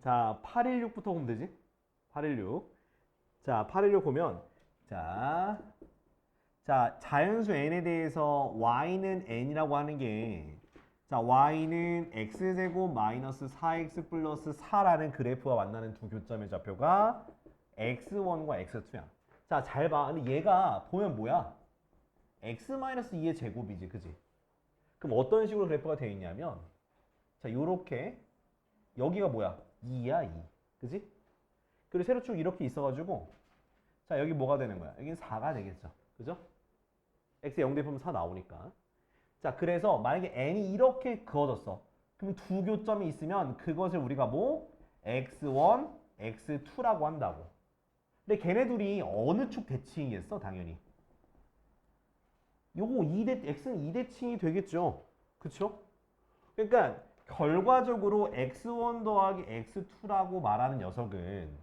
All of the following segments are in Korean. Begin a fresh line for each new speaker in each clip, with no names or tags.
자, 816부터 보면 되지? 816. 자, 816 보면 자, 자연수 n에 대해서 y는 n이라고 하는 게 자, y는 x제곱 마이너스 4x 플러스 4라는 그래프가 만나는 두 교점의 좌표가 x1과 x2야. 자, 잘 봐. 근데 얘가 보면 뭐야? x-2의 제곱이지, 그지? 그럼 어떤 식으로 그래프가 되어 있냐면 자, 요렇게 여기가 뭐야? 2야, 2. 그지? 그리고 세로축 이렇게 있어가지고 자, 여기 뭐가 되는 거야? 여기는 4가 되겠죠. 그죠? x에 0 대입하면 4 나오니까. 자, 그래서 만약에 n이 이렇게 그어졌어. 그럼 두 교점이 있으면 그것을 우리가 뭐? x1, x2라고 한다고. 근데 걔네 둘이 어느 축 대칭이겠어? 당연히. 요거 2대, x는 2대칭이 되겠죠. 그쵸? 그러니까 결과적으로 x1 더하기 x2라고 말하는 녀석은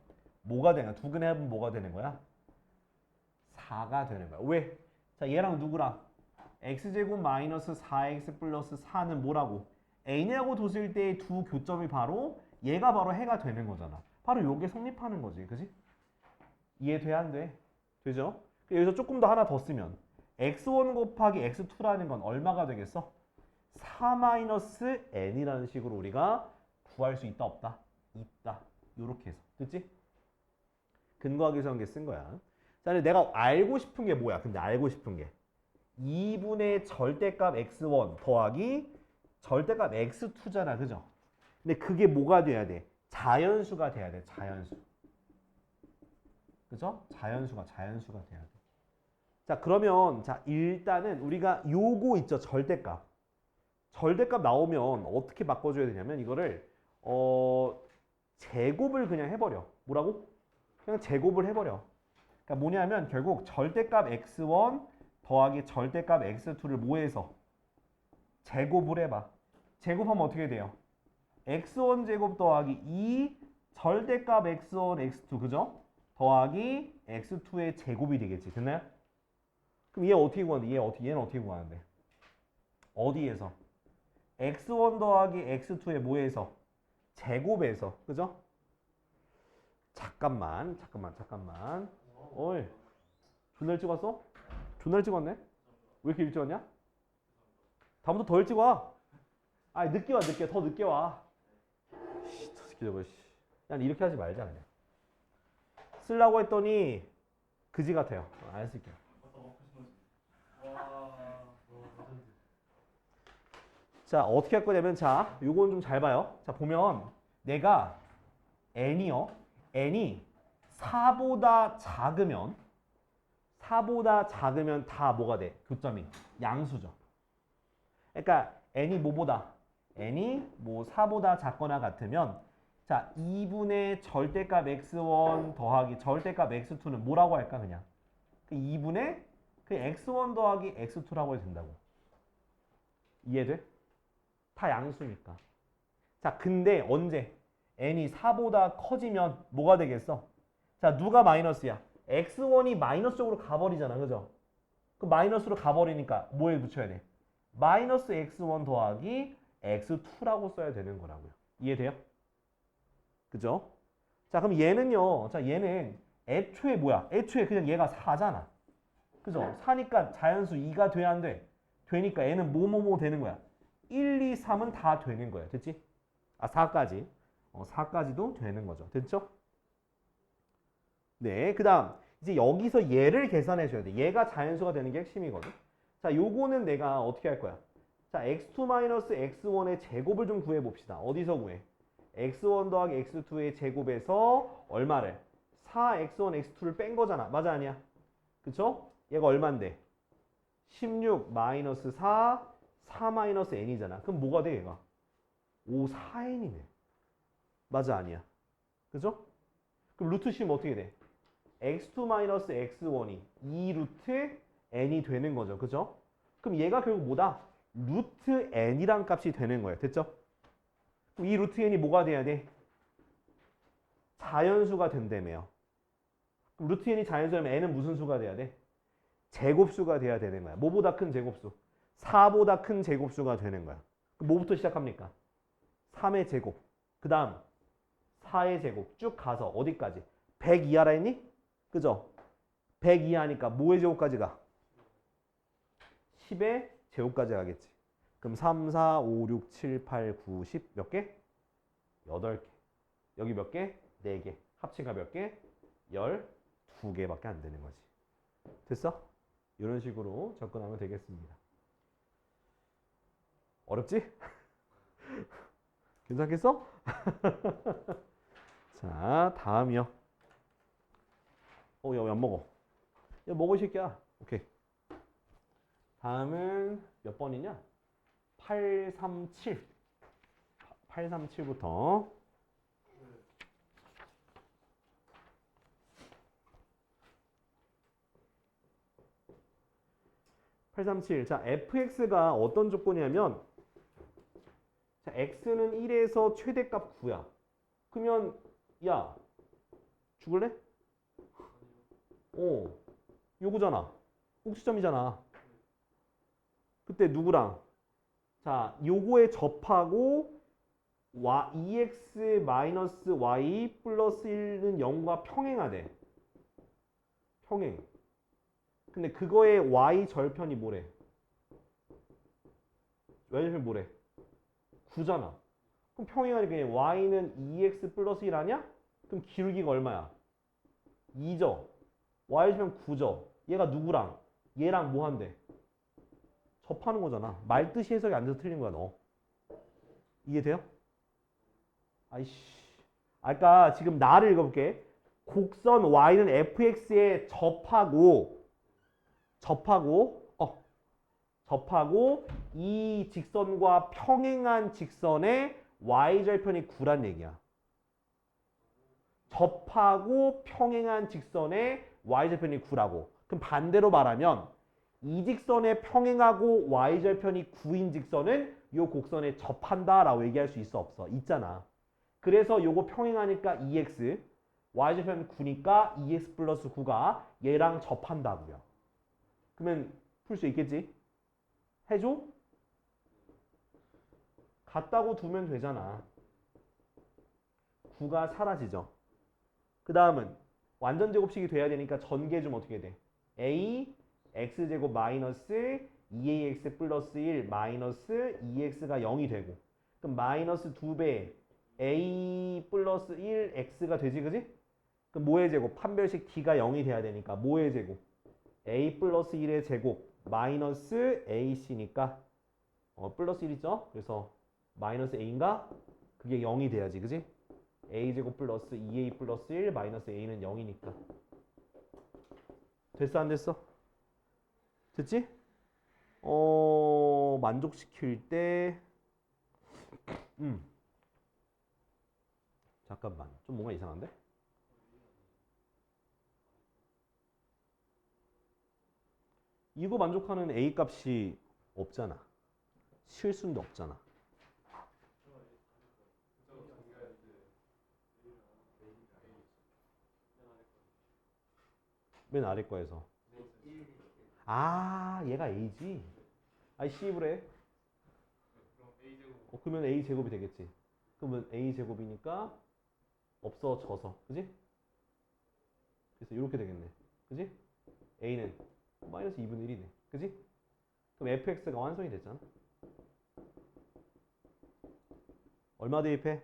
뭐가 되냐? 두 근에 합은 뭐가 되는 거야? 4가 되는 거야. 왜? 자, 얘랑 누구랑? x제곱 마이너스 4x 플러스 4는 뭐라고? n이라고 뒀을 때 두 교점이 바로 얘가 바로 해가 되는 거잖아. 바로 요게 성립하는 거지. 그지? 이해돼? 안 돼? 되죠? 여기서 조금 더 하나 더 쓰면 x1 곱하기 x2라는 건 얼마가 되겠어? 4-n이라는 식으로 우리가 구할 수 있다 없다? 있다. 요렇게 해서. 됐지? 근거하기 위해서 한게 쓴 거야. 자, 근데 내가 알고 싶은 게 뭐야? 근데 알고 싶은 게 2분의 절대값 x1 더하기 절대값 x2잖아. 그죠? 근데 그게 뭐가 돼야 돼? 자연수가 돼야 돼. 자연수. 그죠? 자연수가 돼야 돼. 자, 그러면 자, 일단은 우리가 요거 있죠. 절대값. 절대값 나오면 어떻게 바꿔줘야 되냐면 이거를 제곱을 그냥 해버려. 뭐라고? 그냥 제곱을 해버려. 그러니까 뭐냐면 결국 절대값 x1 더하기 절대값 x2를 뭐해서 제곱을 해봐. 제곱하면 어떻게 돼요? x1 제곱 더하기 2 절대값 x1, x2 그죠? 더하기 x2의 제곱이 되겠지. 됐나요? 그럼 얘 어떻게 구하는데? 얘는 어떻게 구하는데? 어디에서? x1 더하기 x2의 뭐에서? 제곱에서. 그죠? 잠깐만. 어이. 존나 일찍 왔어? 존나 일찍 왔네? 왜 이렇게 일찍 왔냐? 다음부터 더 일찍 와. 아니, 늦게 와, 늦게. 더 늦게 와. 씨, 저 새끼 저거, 씨. 야, 이렇게 하지 말자, 그냥. 쓰려고 했더니, 그지 같아요. 안 쓸게요. 자, 어떻게 할 거냐면, 자, 요건 좀 잘 봐요. 자, 보면, 내가 n이요. n이 4보다 작으면 다 뭐가 돼? 교점이 양수죠. 그러니까 n이 뭐보다? n이 뭐 4보다 작거나 같으면 자, 2분의 절대값 x1 더하기 절대값 x2는 뭐라고 할까 그냥? 그 2분의 그 x1 더하기 x2라고 해도 된다고. 이해돼? 다 양수니까. 자, 근데 언제? n이 4보다 커지면 뭐가 되겠어? 자, 누가 마이너스야? x1이 마이너스 쪽으로 가버리잖아. 그죠? 그 마이너스로 가버리니까 뭐에 붙여야 돼? 마이너스 x1 더하기 x2라고 써야 되는 거라고요. 이해돼요? 그죠? 자, 그럼 얘는요. 자, 얘는 애초에 뭐야? 애초에 그냥 얘가 4잖아. 그죠? 4니까 자연수 2가 돼야 안 돼? 되니까 얘는 뭐뭐뭐 되는 거야. 1, 2, 3은 다 되는 거야. 됐지? 아, 4까지. 4까지도 되는 거죠. 됐죠? 네, 그 다음 이제 여기서 얘를 계산해 줘야 돼. 얘가 자연수가 되는 게 핵심이거든. 자, 요거는 내가 어떻게 할 거야? 자, x2-x1의 제곱을 좀 구해봅시다. 어디서 구해? x1 더하기 x2의 제곱에서 얼마를? 4x1, x2를 뺀 거잖아. 맞아, 아니야? 그쵸? 얘가 얼만데? 16-4, 4-n이잖아. 그럼 뭐가 돼, 얘가? 5, 4n이네. 맞아, 아니야? 그죠? 그럼 루트 씌우면 어떻게 돼? x2-x1이 2루트 n이 되는 거죠. 그죠? 그럼 얘가 결국 뭐다? 루트 n이란 값이 되는 거예요. 됐죠? 그럼 이 루트 n이 뭐가 돼야 돼? 자연수가 된다며요. 그럼 루트 n이 자연수라면 n은 무슨 수가 돼야 돼? 제곱수가 돼야 되는 거야. 뭐보다 큰 제곱수? 4보다 큰 제곱수가 되는 거야. 그럼 그럼 뭐부터 시작합니까? 3의 제곱. 그 다음 4의 제곱. 쭉 가서 어디까지? 100 이하라 했니? 그죠? 100 이하니까 뭐의 제곱까지 가? 10의 제곱까지 가겠지. 그럼 3, 4, 5, 6, 7, 8, 9, 10 몇 개? 8개. 여기 몇 개? 4개. 합치가 몇 개? 12개밖에 안 되는 거지. 됐어? 이런 식으로 접근하면 되겠습니다. 어렵지? 괜찮겠어? 자, 다음이요. 야, 왜 안 먹어? 야, 먹어, 이 새끼야. 오케이. 다음은 몇 번이냐? 837. 837부터. 837. 자, fx가 어떤 조건이냐면, 자, x는 1에서 최대값 9야. 그러면, 야, 죽을래? 요거잖아. 꼭지점이잖아. 그때 누구랑? 자, 요거에 접하고, EX-Y 플러스 1은 0과 평행하대. 평행. 근데 그거의 y 절편이 뭐래? y 절편이 뭐래? 9잖아. 그럼 평행하니까 y는 2x 플러스 1 아니야? 그럼 기울기가 얼마야? 2죠. y 절편 9죠. 얘가 누구랑? 얘랑 뭐 한대? 접하는 거잖아. 말뜻이 해석이 안 돼서 틀린 거야, 너. 이해돼요? 아이씨. 아까 지금 나를 읽어볼게. 곡선 y는 fx에 접하고 이 직선과 평행한 직선의 y절편이 9란 얘기야. 접하고 평행한 직선의 y절편이 9라고. 그럼 반대로 말하면 이 직선에 평행하고 y절편이 9인 직선은 이 곡선에 접한다라고 얘기할 수 있어 없어? 있잖아. 그래서 요거 평행하니까 2x, y절편 9니까 2x 플러스 9가 얘랑 접한다고요. 그러면 풀 수 있겠지? 해줘? 같다고 두면 되잖아. 9가 사라지죠. 그 다음은 완전 제곱식이 돼야 되니까 전개 좀 어떻게 돼? a x제곱 마이너스 2ax 플러스 1 마이너스 2x가 0이 되고 그럼 마이너스 2배 a 플러스 1 x가 되지 그지? 그럼 뭐의 제곱? 판별식 d가 0이 돼야 되니까 뭐의 제곱? a 플러스 1의 제곱 마이너스 ac니까 플러스 1이죠? 그래서 마이너스 a인가? 그게 0이 돼야지 그지? a제곱 플러스 2a 플러스 1 마이너스 a는 0이니까 됐어 안 됐어? 됐지? 만족시킬 때 잠깐만 좀 뭔가 이상한데? 이거 만족하는 a 값이 없잖아. 실수인데 없잖아. 맨 아래 거에서. 아, 얘가 a지. 아이 씨입을 해. 그러면 a 제곱이 되겠지. 그러면 a 제곱이니까 없어져서, 그지? 그래서 이렇게 되겠네, 그지? a는 마이너스 2분의 1이네, 그지? 그럼 fx가 완성이 됐잖아. 얼마 대입해?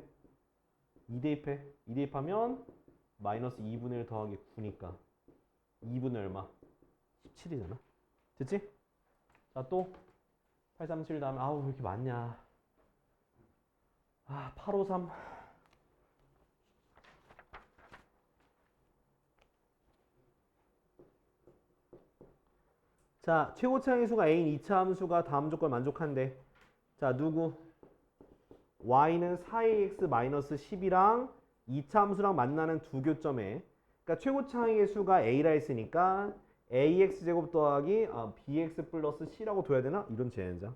2 대입해. 2 대입하면 마이너스 2분의 1 더하기 9니까 2분의 얼마? 17이잖아. 됐지? 자, 또 837 다음에 아우 왜 이렇게 많냐. 853. 자, 최고차의 수가 a인 2차 함수가 다음 조건 만족한대. 자, 누구? y는 4ax-10이랑 2차 함수랑 만나는 두 교점에 그러니까 최고차의 수가 a라 했으니까 ax제곱 더하기 bx 플러스 c라고 둬야 되나? 이런 제한자.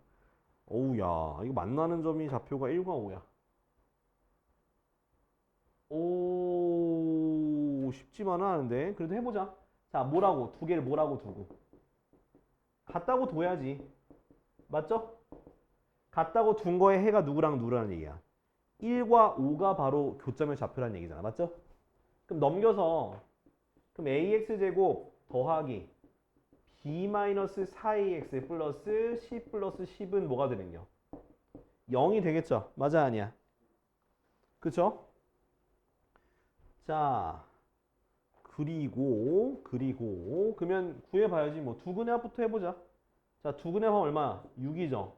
어우야, 이거 만나는 점이 좌표가 1과 5야. 오, 쉽지만은 않은데 그래도 해보자. 자, 뭐라고? 두 개를 뭐라고 두고? 같다고 둬야지. 맞죠? 같다고 둔 거에 해가 누구랑 누구라는 얘기야. 1과 5가 바로 교점의 좌표라는 얘기잖아. 맞죠? 그럼 넘겨서 그럼 ax제곱 더하기 b-4ax 플러스 c 플러스 10은 뭐가 되는겨? 0이 되겠죠? 맞아 아니야? 그쵸? 자 그리고 그러면 구해봐야지. 뭐 두근의 합부터 해보자. 자 두근의 합은 얼마? 6이죠?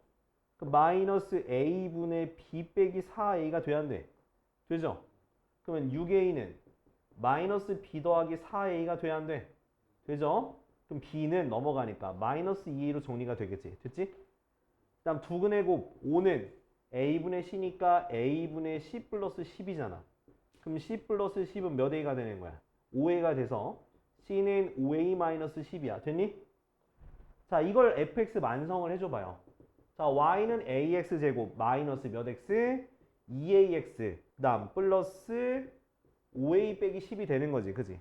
그 마이너스 a분의 b 빼기 4a가 돼야 안 돼? 되죠? 그러면 6a는 마이너스 b 더하기 4a가 돼야 안 돼? 되죠? 그럼 b는 넘어가니까 마이너스 2a로 정리가 되겠지. 됐지? 그 다음 두근의 곱 5는 a분의 c니까 a분의 c 플러스 10이잖아. 그럼 c 플러스 10은 몇 a가 되는 거야? 5a가 돼서 c는 5a 마이너스 10이야. 됐니? 자 이걸 fx 만성을 해줘봐요. 자 y는 ax 제곱 마이너스 몇 x? 2ax 그 다음 플러스 5a 빼기 10이 되는 거지. 그지?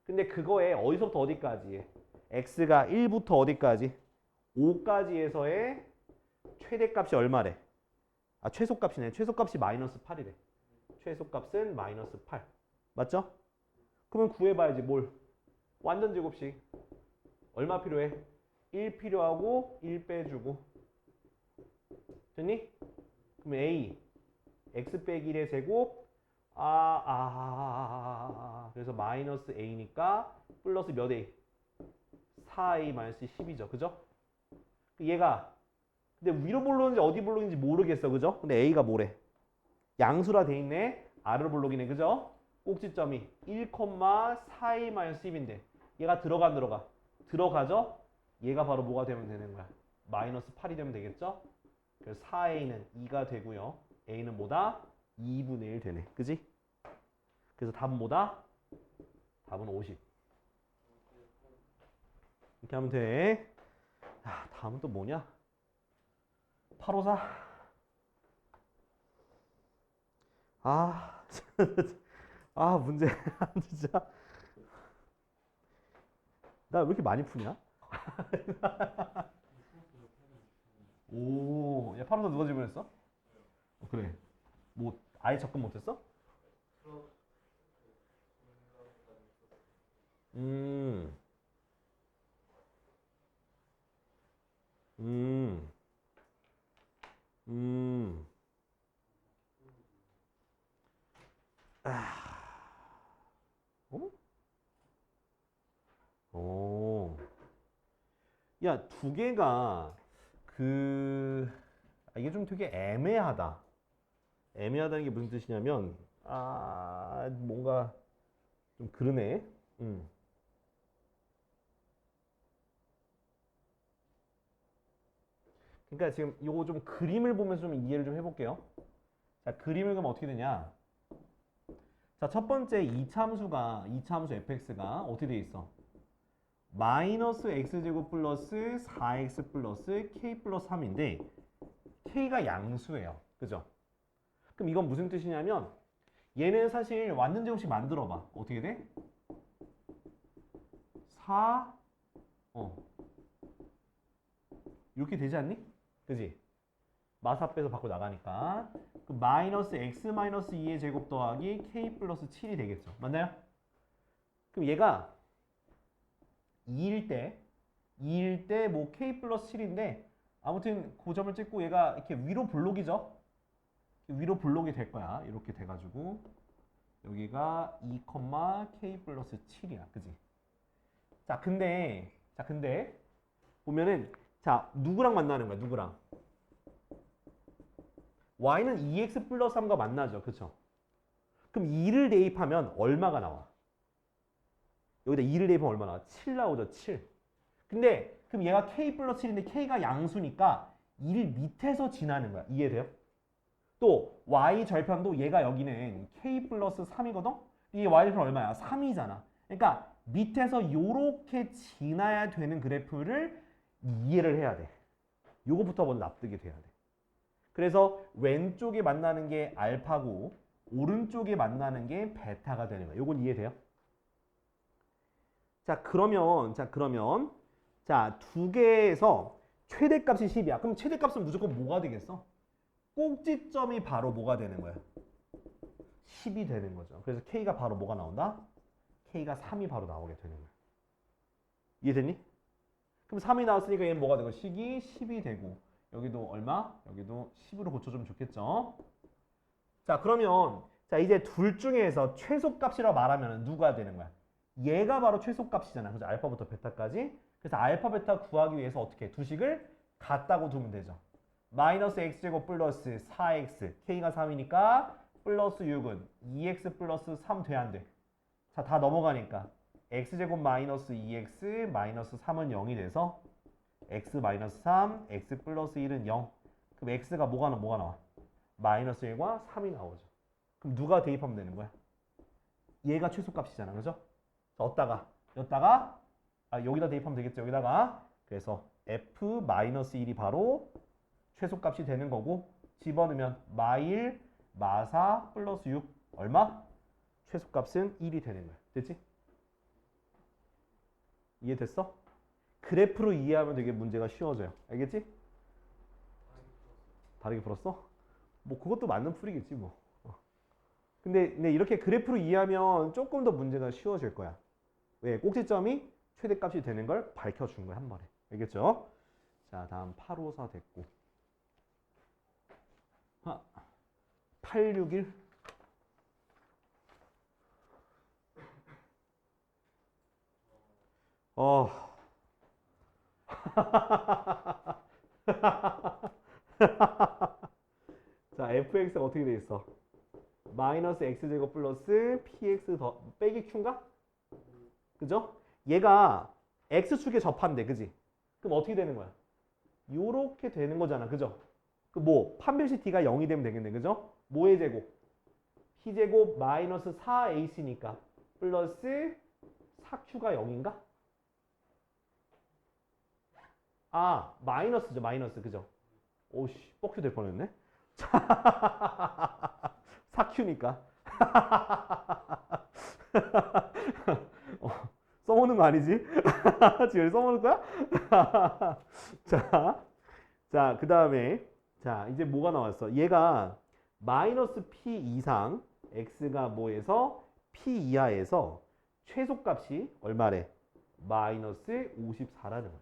근데 그거에 어디서부터 어디까지? x가 1부터 어디까지? 5까지에서의 최대값이 얼마래? 아 최소값이네. 최소값이 마이너스 8이래. 최소값은 마이너스 8. 맞죠? 그러면 구해봐야지. 뭘? 완전 제곱식. 얼마 필요해? 1 필요하고 1 빼주고. 됐니? 그럼 a x 빼기 1의 제곱 그래서 마이너스 a니까 플러스 몇 a? 4a 마이너스 10이죠. 그죠? 얘가 근데 위로 볼록인지 어디 볼록인지 모르겠어. 그죠? 근데 a가 뭐래? 양수라 돼 있네. 아래로 볼록이네. 그죠? 꼭지점이 1,4a 마이너스 10인데 얘가 들어가 안 들어가? 들어가죠? 얘가 바로 뭐가 되면 되는 거야? 마이너스 8이 되면 되겠죠? 그래서 4a는 2가 되고요. a는 뭐다? 2분의 1 되네. 그지? 그래서 답은 뭐다? 답은 50. 이렇게 하면 돼. 자, 다음은 또 뭐냐? 854. 문제. 진짜. 나 왜 이렇게 많이 푸냐? 오, 야, 854 누가 질문했어? 그래. 뭐, 아예 접근 못했어? 음, 음, 음. 어? 오. 야, 두 개가 이게 좀 되게 애매하다. 애매하다는 게 무슨 뜻이냐면 뭔가 좀 그러네. 음. 그러니까 지금 요거 좀 그림을 보면서 좀 이해를 좀 해볼게요. 자, 그림을 그럼 어떻게 되냐? 자, 첫 번째 이차함수 fx가 어떻게 돼 있어? 마이너스 x제곱 플러스 4x 플러스 k 플러스 3인데 k가 양수예요. 그죠? 그럼 이건 무슨 뜻이냐면 얘는 사실 완전 제곱식 만들어봐. 어떻게 돼? 4 이렇게 되지 않니? 그지? 마사 빼서 밖으로 나가니까 그 마이너스 x 마이너스 2의 제곱 더하기 k 플러스 7이 되겠죠. 맞나요? 그럼 얘가 2일 때 뭐 k 플러스 7인데 아무튼 그 점을 찍고 얘가 이렇게 위로 볼록이죠. 위로 볼록이 될 거야. 이렇게 돼가지고 여기가 2, k 플러스 7이야. 그지? 자 근데 보면은 자 누구랑 만나는 거야? 누구랑? y는 2x 플러스 3과 만나죠. 그쵸? 그럼 2를 대입하면 얼마가 나와? 여기다 2를 대입하면 얼마 나와? 7 나오죠. 7. 근데 그럼 얘가 k 플러스 7인데 k가 양수니까 2를 밑에서 지나는 거야. 이해돼요? 또 y 절편도 얘가 여기는 k 플러스 3이거든? 이 y 절편 얼마야? 3이잖아. 그러니까 밑에서 요렇게 지나야 되는 그래프를 이해를 해야 돼. 요거부터 먼저 납득이 돼야 돼. 그래서 왼쪽에 만나는 게 알파고 오른쪽에 만나는 게 베타가 되는 거야. 요건 이해돼요? 자, 그러면 두 개에서 최대값이 10이야. 그럼 최대값은 무조건 뭐가 되겠어? 꼭지점이 바로 뭐가 되는 거야? 10이 되는 거죠. 그래서 K가 바로 뭐가 나온다? K가 3이 바로 나오게 되는 거야. 이해됐니? 그럼 3이 나왔으니까 얘는 뭐가 되고? 식이 10이 되고 여기도 얼마? 여기도 10으로 고쳐주면 좋겠죠? 자, 그러면 자 이제 둘 중에서 최소값이라고 말하면 누가 되는 거야? 얘가 바로 최소값이잖아. 그죠? 알파부터 베타까지. 그래서 알파, 베타 구하기 위해서 어떻게 해? 두 식을 같다고 두면 되죠. 마이너스 x제곱 플러스 4x, k가 3이니까 플러스 6은 2x 플러스 3 돼, 안 돼? 자, 다 넘어가니까 x제곱 마이너스 2x 마이너스 3은 0이 돼서 x 마이너스 3, x 플러스 1은 0. 그럼 x가 뭐가 나와? 마이너스 1과 3이 나오죠. 그럼 누가 대입하면 되는 거야? 얘가 최소값이잖아. 그죠? 여기다가 여기다 대입하면 되겠죠. 여기다가 그래서 f-1이 바로 최소값이 되는 거고 집어넣으면 마1, 마4 플러스 6 얼마? 최소값은 1이 되는 거야. 됐지? 이해됐어? 그래프로 이해하면 되게 문제가 쉬워져요. 알겠지? 다르게 풀었어? 뭐 그것도 맞는 풀이겠지 뭐. 근데 이렇게 그래프로 이해하면 조금 더 문제가 쉬워질 거야. 왜? 꼭지점이 최대값이 되는 걸 밝혀준 거야, 한 번에. 알겠죠? 자, 다음 854 됐고. 861. 자, fx가 어떻게 돼 있어? 마이너스 x제곱 플러스 px 더 빼기 q인가? 그죠? 얘가 x축에 접한대, 그지? 그럼 어떻게 되는 거야? 요렇게 되는 거잖아, 그죠? 그 뭐 판별식 d가 0이 되면 되겠네, 그죠? 뭐의 제곱? p제곱 마이너스 4ac니까 플러스 4q가 0인가? 아, 마이너스죠, 마이너스, 그죠? 오씨, 뻑큐 될 뻔했네. 4q니까. 써먹는 거 아니지? 지금 써먹는 거야? 자, 그 다음에 자, 이제 뭐가 나왔어? 얘가 마이너스 p 이상 x가 뭐에서 p 이하에서 최소값이 얼마래? 마이너스 54라는 거야.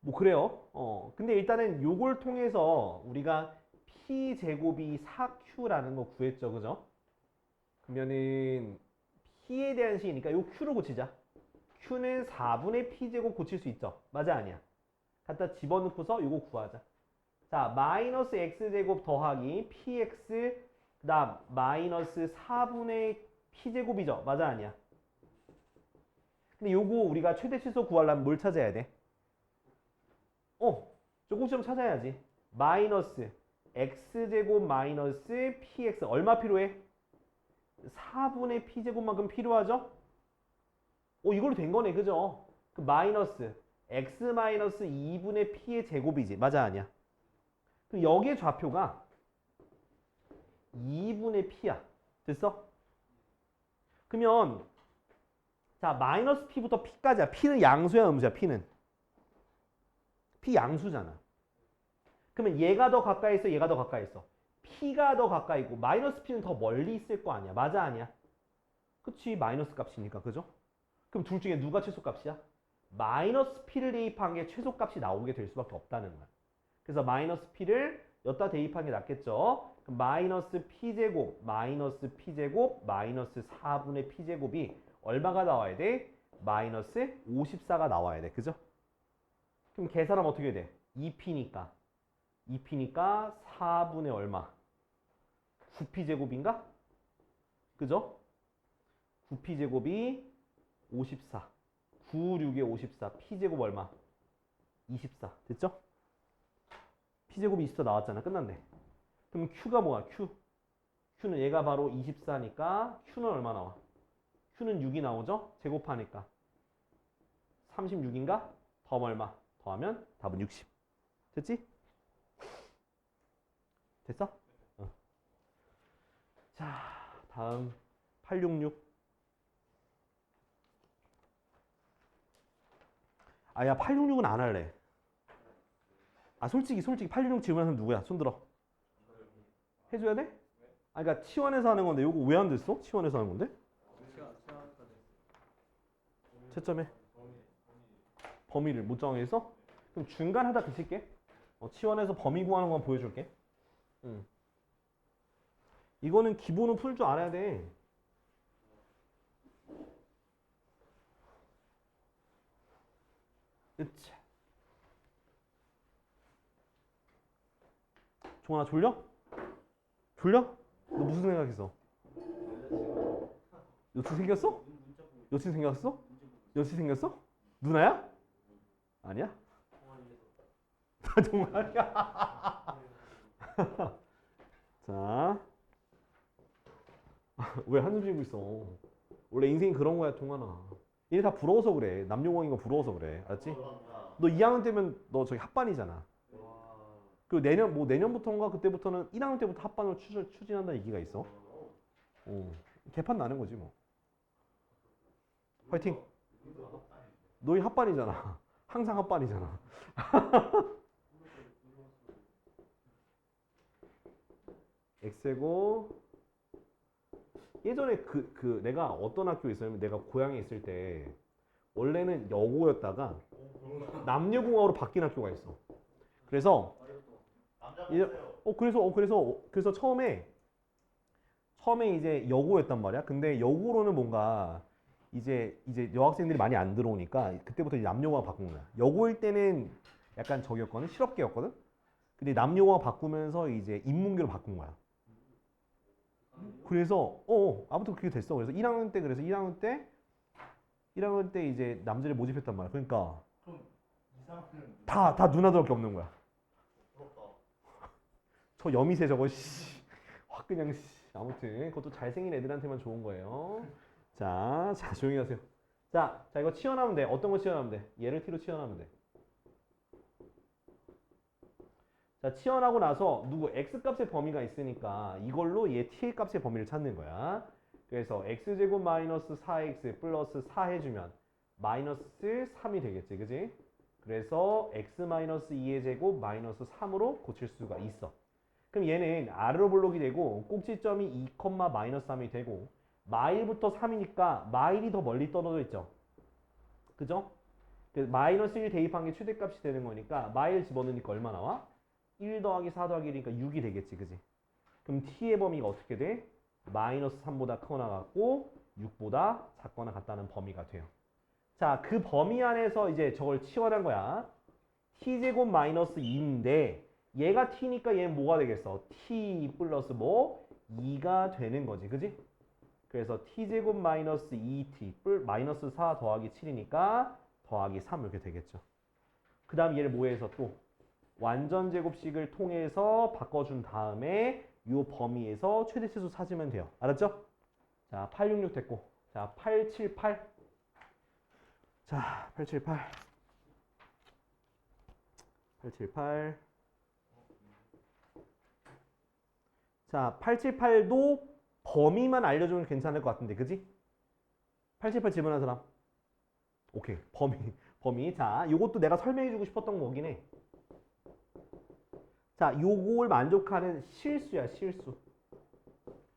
뭐 그래요. 근데 일단은 요걸 통해서 우리가 p 제곱이 4q라는 거 구했죠, 그죠? 그러면은 p에 대한 식이니까 요 q로 고치자. q는 4분의 p 제곱 고칠 수 있죠. 맞아, 아니야? 갖다 집어넣고서 요거 구하자. 자, 마이너스 x제곱 더하기 px 그 다음 마이너스 4분의 p제곱이죠. 맞아, 아니야? 근데 요거 우리가 최대 치수 구하려면 뭘 찾아야 돼? 조금 좀 찾아야지. 마이너스 x제곱 마이너스 px 얼마 필요해? 4분의 p제곱만큼 필요하죠? 이걸로 된 거네, 그죠? 그 마이너스 x 마이너스 2분의 p의 제곱이지. 맞아, 아니야? 그럼 여기의 좌표가 2분의 p야. 됐어? 그러면 자, 마이너스 p부터 p까지야. p는 양수야, 음수야, p는? p 양수잖아. 그러면 얘가 더 가까이 있어, 얘가 더 가까이 있어. p가 더 가까이 있고 마이너스 p는 더 멀리 있을 거 아니야. 맞아, 아니야? 그치, 마이너스 값이니까, 그죠? 그럼 둘 중에 누가 최소값이야? 마이너스 p를 대입한 게 최소값이 나오게 될 수밖에 없다는 거야. 그래서 마이너스 p를 여기다 대입한 게 낫겠죠? 그럼 마이너스 p제곱, 마이너스 p제곱, 마이너스 4분의 p제곱이 얼마가 나와야 돼? 마이너스 54가 나와야 돼. 그죠? 그럼 계산하면 어떻게 돼? 2p니까 4분의 얼마? 9p제곱인가? 그죠? 9p제곱이 54. 9, 6에 54. p제곱 얼마? 24. 됐죠? p제곱이 24 나왔잖아. 끝났네. 그럼 q가 뭐야? q는 얘가 바로 24니까 q는 얼마 나와? q는 6이 나오죠? 제곱하니까 36인가? 더하면 얼마? 더하면 답은 60. 됐지? 됐어? 자, 다음 866. 아, 야, 866은 안 할래. 아, 솔직히 866 질문하는 사람 누구야? 손 들어. 해줘야 돼? 아, 그러니까 치원에서 하는 건데 요거 왜 안 됐어? 치원에서 하는 건데? 채점해. 범위를 못 정해서? 그럼 중간 하다 그칠게. 치원에서 범위 구하는 건 보여줄게. 이거는 기본은 풀 줄 알아야 돼. 으차. 종아나 졸려? 졸려? 너 무슨 생각했어? 여친 생겼어? 여친 생겼어? 여친 생겼어? 누나야? 아니야? 나 동아리야. 자, 왜 한숨 쉬고 있어? 원래 인생이 그런 거야, 동아나. 얘네 다 부러워서 그래. 남녀공인 거 부러워서 그래. 알았지? 너 2학년 때면 너 저기 합반이잖아. 그리고 내년부터인가 그때부터는 1학년 때부터 합반을 추진한다는 얘기가 있어. 개판 나는 거지 뭐. 화이팅. 너희 합반이잖아. 항상 합반이잖아. X고 예전에 내가 어떤 학교에 있었냐면 내가 고향에 있을 때 원래는 여고였다가 남녀공학으로 바뀐 학교가 있어. 그래서 그래서 처음에 이제 여고였단 말이야. 근데 여고로는 뭔가 이제 여학생들이 많이 안 들어오니까 그때부터 이제 남녀공학 바꾼 거야. 여고일 때는 약간 저기였거든, 실업계였거든. 근데 남녀공학 바꾸면서 이제 인문계로 바꾼 거야. 그래서 아무튼 그게 됐어. 그래서 1학년 때 이제 남자를 모집했단 말이야. 그러니까 다 누나들밖에 없는 거야. 저 여미새 저거 확 그냥 아무튼 그것도 잘생긴 애들한테만 좋은 거예요. 자 조용히 하세요. 자 이거 치환하면 돼. 어떤 거 치환하면 돼? 얘를 t로 치환하면 돼. 자 치환하고 나서 x값의 범위가 있으니까 이걸로 얘 t의 값의 범위를 찾는 거야. 그래서 x제곱 마이너스 4x 플러스 4 해주면 마이너스 3이 되겠지, 그지? 그래서 x 마이너스 2의 제곱 마이너스 3으로 고칠 수가 있어. 그럼 얘는 아래로 볼록이 되고 꼭지점이 2, 마이너스 3이 되고 마일부터 3이니까 마일이 더 멀리 떨어져 있죠. 그죠? 마이너스 1 대입한 게 최대값이 되는 거니까 마일 집어넣으니까 얼마 나와? 1 더하기 4 더하기 1이니까 6이 되겠지, 그지? 그럼 t의 범위가 어떻게 돼? 마이너스 3보다 크거나 같고 6보다 작거나 같다는 범위가 돼요. 자, 그 범위 안에서 이제 저걸 치환한 거야. t제곱 마이너스 2인데 얘가 t니까 얘는 뭐가 되겠어? t 플러스 뭐? 2가 되는 거지, 그지? 그래서 t제곱 마이너스 2t 마이너스 4 더하기 7이니까 더하기 3 이렇게 되겠죠. 그 다음 얘를 뭐해서 또 완전 제곱식을 통해서 바꿔준 다음에 이 범위에서 최대치수 찾으면 돼요. 알았죠? 자, 866 됐고. 자, 878. 자, 878. 878. 자, 878도 범위만 알려주면 괜찮을 것 같은데, 그지? 878 질문한 사람? 오케이, 범위. 자, 요것도 내가 설명해주고 싶었던 거긴 해. 자, 요걸 만족하는 실수야, 실수.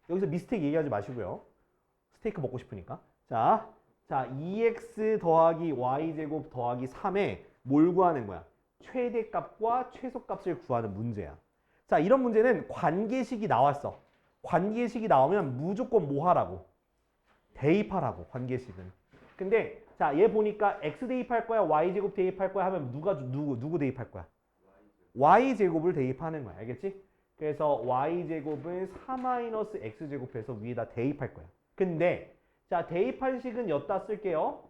여기서 미스테이크 얘기하지 마시고요. 스테이크 먹고 싶으니까. 자, 2x 더하기 y제곱 더하기 3에 뭘 구하는 거야? 최대값과 최소값을 구하는 문제야. 자, 이런 문제는 관계식이 나왔어. 관계식이 나오면 무조건 뭐 하라고? 대입하라고, 관계식은. 근데 자, 얘 보니까 x 대입할 거야, y제곱 대입할 거야 하면 누구 대입할 거야? y제곱을 대입하는 거야. 알겠지? 그래서 y제곱은 4-x제곱해서 위에다 대입할 거야. 근데 자, 대입한 식은 엿다 쓸게요.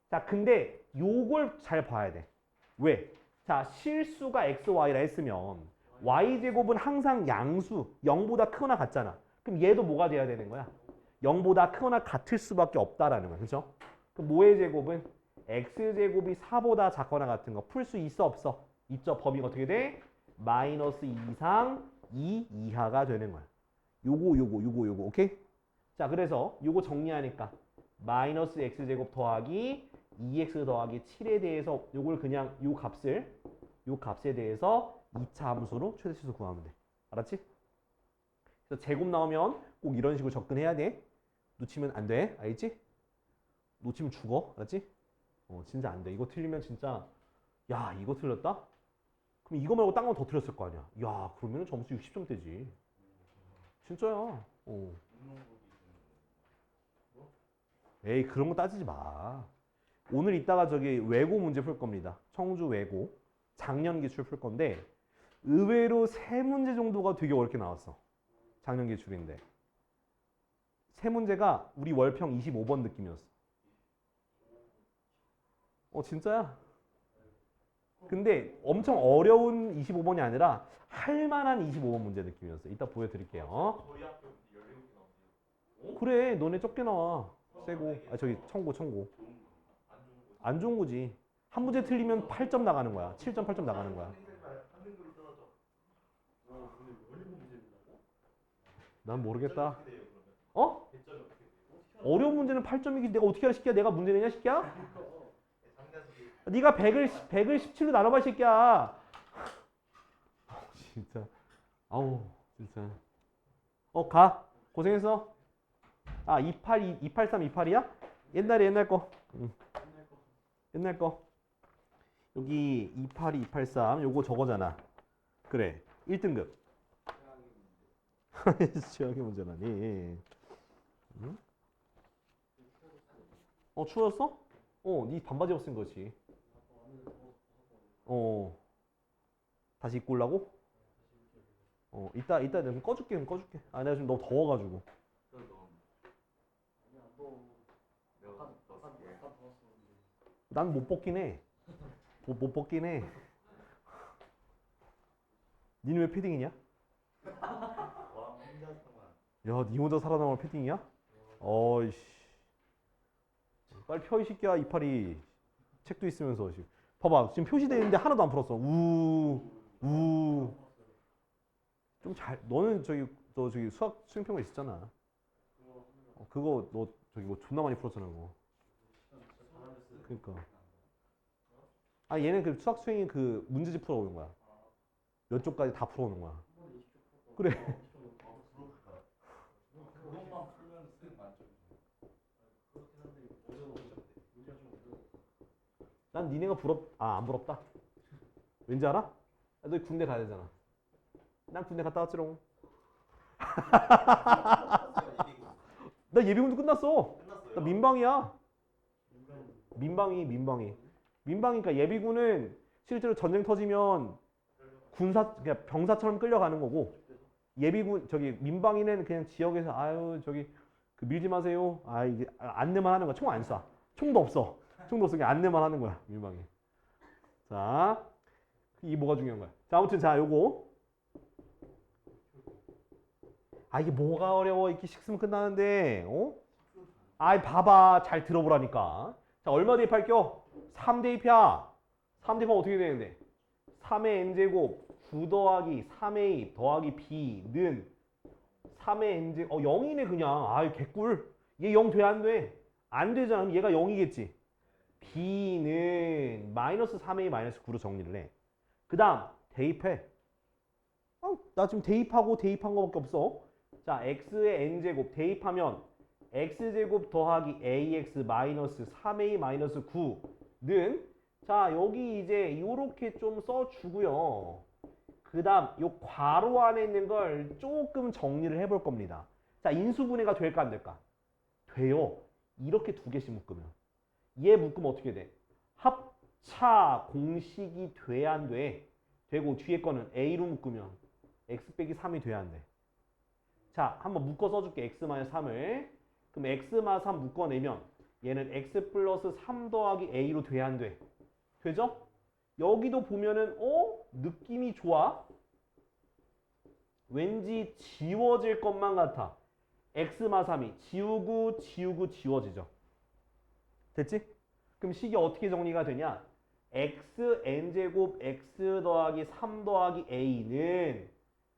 자, 근데 요걸 잘 봐야 돼. 왜? 자, 실수가 x, y라 했으면 y제곱은 항상 양수, 0보다 크거나 같잖아. 그럼 얘도 뭐가 돼야 되는 거야? 0보다 크거나 같을 수밖에 없다라는 거야. 그죠? 그럼 뭐의 제곱은? x제곱이 4보다 작거나 같은 거 풀 수 있어, 없어? 있죠. 범위가 어떻게 돼? 마이너스 2 이상 2 이하가 되는 거야. 요거. 오케이? 자, 그래서 요거 정리하니까 마이너스 x제곱 더하기 2x 더하기 7에 대해서 요걸 그냥 요 값에 대해서 2차 함수로 최대치수 구하면 돼. 알았지? 그래서 제곱 나오면 꼭 이런 식으로 접근해야 돼. 놓치면 안 돼. 알겠지? 놓치면 죽어. 알았지? 진짜 안 돼. 이거 틀리면 진짜 야, 이거 틀렸다? 그럼 이거 말고 딴 건 더 틀렸을 거 아니야. 야, 그러면 점수 60점대지. 진짜야. 에이, 그런 거 따지지 마. 오늘 이따가 저기 외고 문제 풀 겁니다. 청주 외고. 작년 기출 풀 건데 의외로 세 문제 정도가 되게 어렵게 나왔어. 작년 기출인데. 세 문제가 우리 월평 25번 느낌이었어. 진짜야? 근데 엄청 어려운 25번이 아니라 할 만한 25번 문제 느낌이었어. 이따 보여드릴게요.
저희 학교 17개 나오네요.
그래, 너네 적게 나와. 세고. 저기 청고. 안 좋은 거지. 한 문제 틀리면 8점 나가는 거야. 7점, 8점 나가는 거야. 난 모르겠다. 어려운 문제는 8점이기 내가 어떻게 알아, 새끼야? 내가 문제 내냐, 새끼야? 네가 100을 17로 나눠봐, 새끼야. 진짜. 아우, 진짜. 가. 고생했어. 283, 28이야? 옛날 거. 옛날 거. 여기 282, 283 요거 저거잖아. 그래. 1등급. 취향의 문제라니. 응? 추웠어? 네 반바지 벗은 거지. 다시 입고 오려고? 이따 내가 꺼줄게. 내가 지금 너무 더워가지고. 난 못 벗긴 해. 못 벗긴 해. 니는 왜 패딩이냐? 야, 니 혼자 살아남을 패딩이야? 어이씨. 빨리 펴, 이 새끼야, 이파리. 책도 있으면서. 봐봐, 지금 표시되어 있는데 하나도 안 풀었어. 좀 너는 너 저기 수학 수행평가 있었잖아. 그거 너 저기 뭐 존나 많이 풀었잖아, 그거. 그러니까. 얘는 그 수학 수행이 그 문제집 풀어오는 거야. 몇 쪽까지 다 풀어오는 거야. 그래. 난 니네가 안 부럽다. 왠지 알아? 너 군대 가야 되잖아. 난 군대 갔다 왔지롱. 나 예비군도 끝났어. 나 민방이야. 민방이니까 예비군은 실제로 전쟁 터지면 그냥 병사처럼 끌려가는 거고, 예비군 민방위는 그냥 지역에서 저기 그 밀지 마세요. 이게 안내만 하는 거야. 총 안 쏴. 총도 없어. 그냥 안내만 하는 거야, 민방위. 자, 이게 뭐가 중요한 거야. 자, 아무튼 요거. 이게 뭐가 어려워. 이렇게 식으면 끝나는데. 봐봐. 잘 들어보라니까. 자, 얼마 대입할게요? 3 대입이야. 3 대입하면 어떻게 되는데? 3의 n제곱 9 더하기 3a 더하기 b는 3의 n제곱 0이네 그냥. 개꿀. 얘 0 돼 안 돼? 안 되잖아. 얘가 0이겠지. b는 마이너스 3a 마이너스 9로 정리를 해. 그 다음 대입해. 나 지금 대입한 거밖에 없어. 자, x의 n제곱 대입하면 x제곱 더하기 ax 마이너스 3a 마이너스 9는 자, 여기 이제 요렇게 좀 써주고요. 그 다음 요 괄호 안에 있는 걸 조금 정리를 해볼 겁니다. 자, 인수분해가 될까 안 될까? 돼요. 이렇게 두 개씩 묶으면. 얘 묶으면 어떻게 돼? 합차 공식이 돼야 안 돼? 되고 뒤에 거는 a로 묶으면 x 빼기 3이 돼야 안 돼? 자, 한번 묶어 써줄게. x-3을. 그럼 x-3 묶어내면 얘는 x 플러스 3 더하기 a로 돼야 안 돼? 되죠? 여기도 보면은 느낌이 좋아. 왠지 지워질 것만 같아. x-3이 지우고 지워지죠. 됐지? 그럼 식이 어떻게 정리가 되냐? x n제곱 x 더하기 3 더하기 a는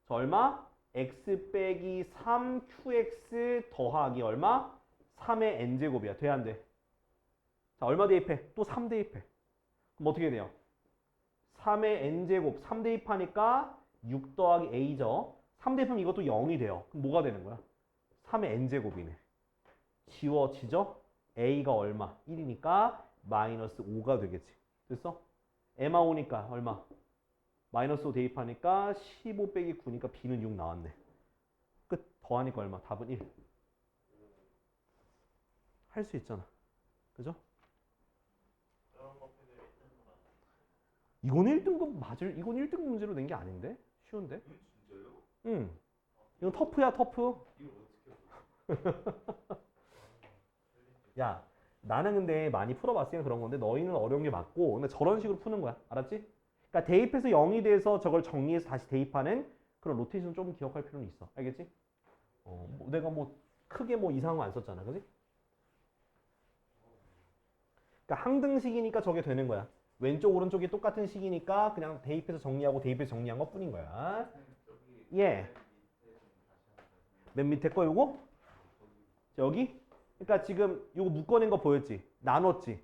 얼마? x 빼기 3qx 더하기 얼마? 3의 n제곱이야. 돼 안 돼? 자, 얼마 대입해? 또 3 대입해. 그럼 어떻게 돼요? 3의 n제곱 3 대입하니까 6 더하기 a죠. 3 대입하면 이것도 0이 돼요. 그럼 뭐가 되는 거야? 3의 n제곱이네. 지워지죠? a가 얼마? 1이니까 마이너스 5가 되겠지. 됐어? m아 오니까 얼마? 마이너스 5 대입하니까 15 빼기 9니까 b는 6 나왔네. 끝. 더하니까 얼마? 답은 1. 할 수 있잖아. 그죠? 이건 1등급 맞을, 이건 1등 문제로 낸 게 아닌데? 쉬운데?
진짜요?
응. 이건 터프야, 터프.
이거 어떻게
야, 나는 근데 많이 풀어봤으니까 그런 건데 너희는 어려운 게 맞고 근데 저런 식으로 푸는 거야. 알았지? 그러니까 대입해서 0이 돼서 저걸 정리해서 다시 대입하는 그런 로테이션 좀 기억할 필요는 있어. 알겠지? 뭐 내가 뭐 크게 뭐 이상한 거 안 썼잖아. 그지? 그러니까 항등식이니까 저게 되는 거야. 왼쪽 오른쪽이 똑같은 식이니까 그냥 대입해서 정리하고 대입해서 정리한 것 뿐인 거야. 예. 맨 밑에 거 요거? 여기? 그러니까 지금 요거 묶어낸 거 보였지? 나눴지?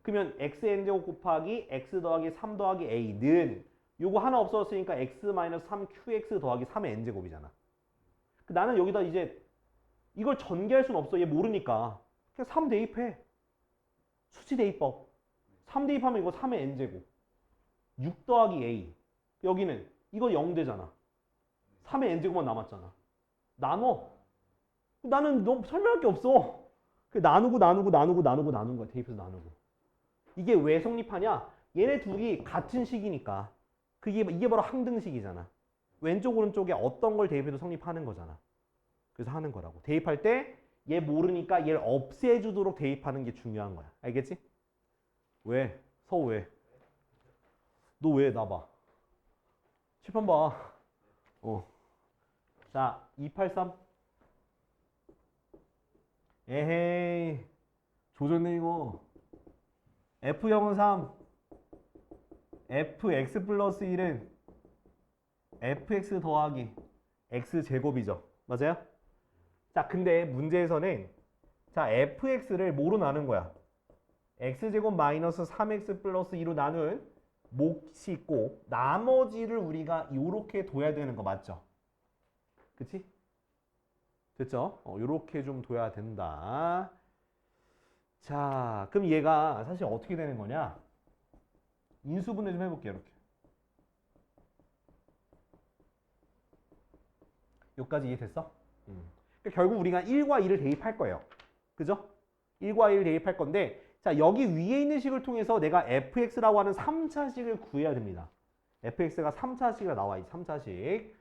그러면 xn제곱 곱하기 x 더하기 3 더하기 a는 요거 하나 없어졌으니까 x-3qx 더하기 3의 n제곱이잖아. 나는 여기다 이제 이걸 전개할 수는 없어. 얘 모르니까. 그냥 3 대입해. 수치 대입법. 3 대입하면 이거 3의 n제곱. 6 더하기 a. 여기는 이거 0 되잖아. 3의 n제곱만 남았잖아. 나눠. 나는 너무 설명할 게 없어. 나누고 나눈 거야. 대입해서 나누고. 이게 왜 성립하냐? 얘네 둘이 같은 식이니까. 이게 바로 항등식이잖아. 왼쪽 오른쪽에 어떤 걸 대입해도 성립하는 거잖아. 그래서 하는 거라고. 대입할 때 얘 모르니까 얘를 없애주도록 대입하는 게 중요한 거야. 알겠지? 왜? 서우 왜? 너 왜 나 봐? 칠판 봐. 자, 283. 에헤이. 조졌네 이거. F0은 3. fx 플러스 1은 fx 더하기 x제곱이죠. 맞아요? 자, 근데 문제에서는 자, fx를 뭐로 나눈 거야? x제곱 마이너스 3x 플러스 2로 나눈 몫이 있고 나머지를 우리가 요렇게 둬야 되는 거 맞죠? 그치? 됐죠? 요렇게 좀 둬야 된다. 자, 그럼 얘가 사실 어떻게 되는 거냐? 인수분해 좀 해볼게요. 이렇게. 여기까지 이해됐어? 그러니까 결국 우리가 1과 2를 대입할 거예요. 그죠? 1과 2를 대입할 건데 자, 여기 위에 있는 식을 통해서 내가 fx라고 하는 3차식을 구해야 됩니다. fx가 3차식이 나와 있지. 3차식.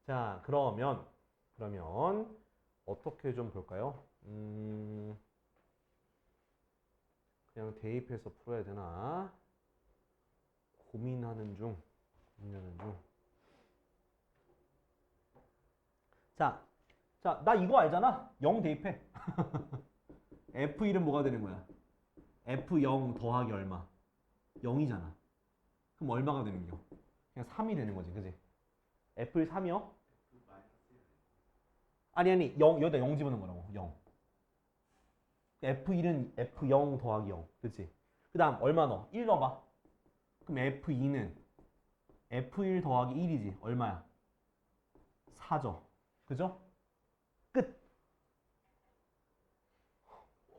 자, 그러면 어떻게 좀 볼까요? 그냥 대입해서 풀어야 되나? 고민하는 중. 자, 나 이거 알잖아? 0 대입해. F1은 뭐가 되는 거야? F0 더하기 얼마? 0이잖아. 그럼 얼마가 되는 거? 그냥 3이 되는 거지, 그지? F1 3이요? 아니, 0, 여기다 0 집어넣은 거라고, 0. F1은 F0 더하기 0, 그치? 그 다음, 얼마 넣어? 1 넣어봐. 그럼 F2는 F1 더하기 1이지. 얼마야? 4죠. 그죠? 끝.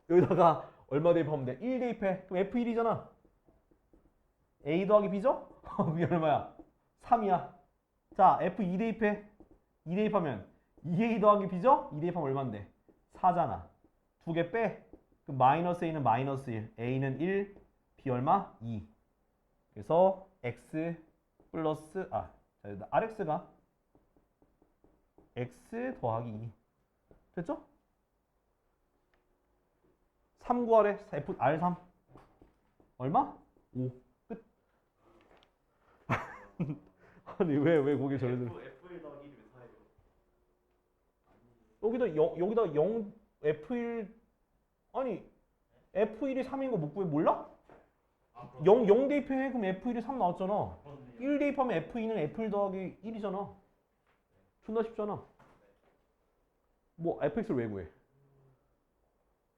여기다가 얼마 대입하면 돼? 1 대입해. 그럼 F1이잖아. A 더하기 B죠? 그게 얼마야? 3이야. 자, F2 대입해. 2 대입하면 2A 더하기 B죠? 2 대입하면 얼마인데? 4잖아. 두 개 빼. 그럼 마이너스 A는 마이너스 1. A는 1. B 얼마? 2. 그래서 X 플러스 RX가 X 더하기 2. 됐죠? 3 구하래. F, R3. 얼마? 5. 끝. 아니, 왜 거기 저래서.
F1 더하기 1이 왜 4예요?
여기다 0, F1. 아니, F1이 3인 거 못 구해? 몰라? 0 대입해. 그럼 F1이 3 나왔잖아. 1 대입하면 F2는 F1 더하기 1이잖아. 존나 쉽잖아. 뭐, fx를 왜 구해?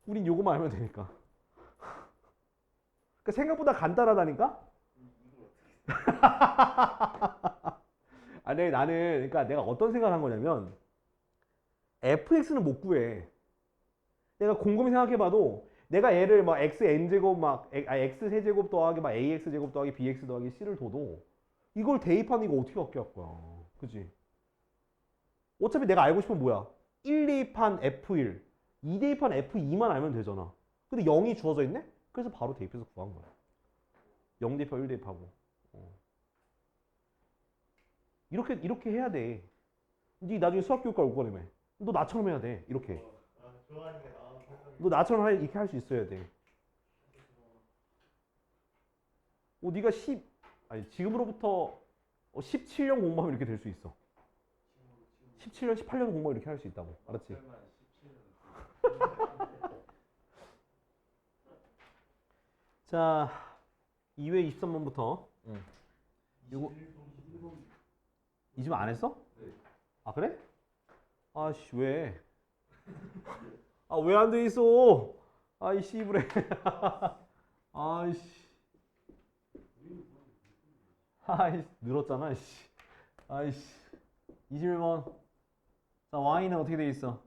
우린 요거만 알면 되니까. 그러니까 생각보다 간단하다니까? 아니 나는 그러니까 내가 어떤 생각을 한 거냐면 fx는 못 구해. 내가 곰곰이 생각해봐도 내가 얘를 막 xn제곱 x 세제곱 더하기 막 ax제곱 더하기 bx 더하기 c를 둬도 이걸 대입하는 이거 어떻게 갖게 할 거야. 그지? 어차피 내가 알고 싶은 뭐야? 1 대입한 f1, 2 대입한 f2만 알면 되잖아. 근데 0이 주어져 있네? 그래서 바로 대입해서 구한 거야. 0 대입하고 1 대입하고. 이렇게 해야 돼. 네 나중에 수학교육과 올 거라며. 너 나처럼 해야 돼. 이렇게.
좋아하니까
너 나처럼 이렇게 할 수 있어야 돼. 네가 지금으로부터 17년 공부하면 이렇게 될 수 있어. 17년, 18년 공부하면 이렇게 할 수 있다고. 알았지? 자, 2회 23번부터. 이거 이 집 안 했어?
네.
아 그래? 아씨 왜? 아 왜 안 돼 있어? 아이 씨부래. 아이씨. 아이 늘었잖아. 씨. 아이씨. 21번. 자 y는 어떻게 돼 있어?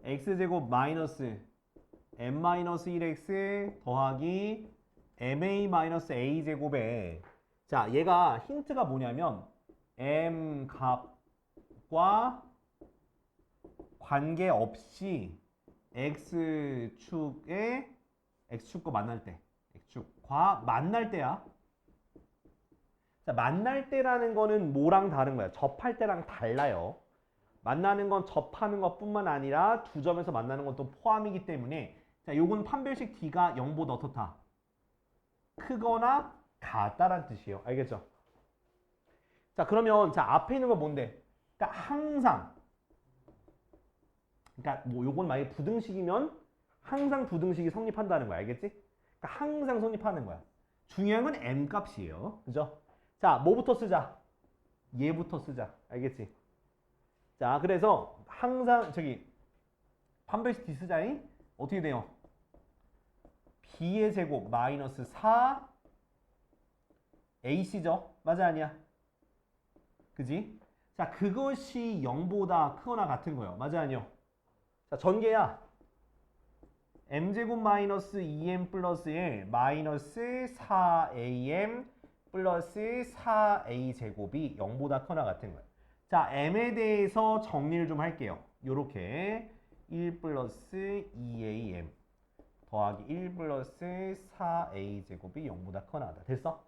x제곱 마이너스 m-1x 더하기 ma-a제곱에 자 얘가 힌트가 뭐냐면 m 값과 관계없이 x축과 만날 때 x축과 만날 때야. 자, 만날 때라는 거는 뭐랑 다른 거야? 접할 때랑 달라요. 만나는 건 접하는 것뿐만 아니라 두 점에서 만나는 것도 포함이기 때문에 자, 요건 판별식 d가 0보다 어떻다? 크거나 같다라는 뜻이에요. 알겠죠? 자, 그러면 자, 앞에 있는 건 뭔데? 그러니까 항상 그러니까 뭐 요건 만약에 부등식이면 항상 부등식이 성립한다는 거야. 알겠지? 그러니까 항상 성립하는 거야. 중요한 건 m 값이에요. 그죠? 자, 뭐부터 쓰자? 얘부터 쓰자. 알겠지? 자, 그래서 항상 저기 판별식 D 쓰자니 어떻게 돼요? b의 제곱 마이너스 4 ac죠? 맞아 아니야? 그지? 자, 그것이 0보다 크거나 같은 거예요. 맞아 아니요? 자, 전개야. m제곱 마이너스 2m 플러스 1 마이너스 4am 플러스 4a 제곱이 0보다 크거나 같은 거예요. 자, m에 대해서 정리를 좀 할게요. 요렇게 1 플러스 2am 더하기 1 플러스 4a 제곱이 0보다 크거나 같다. 됐어?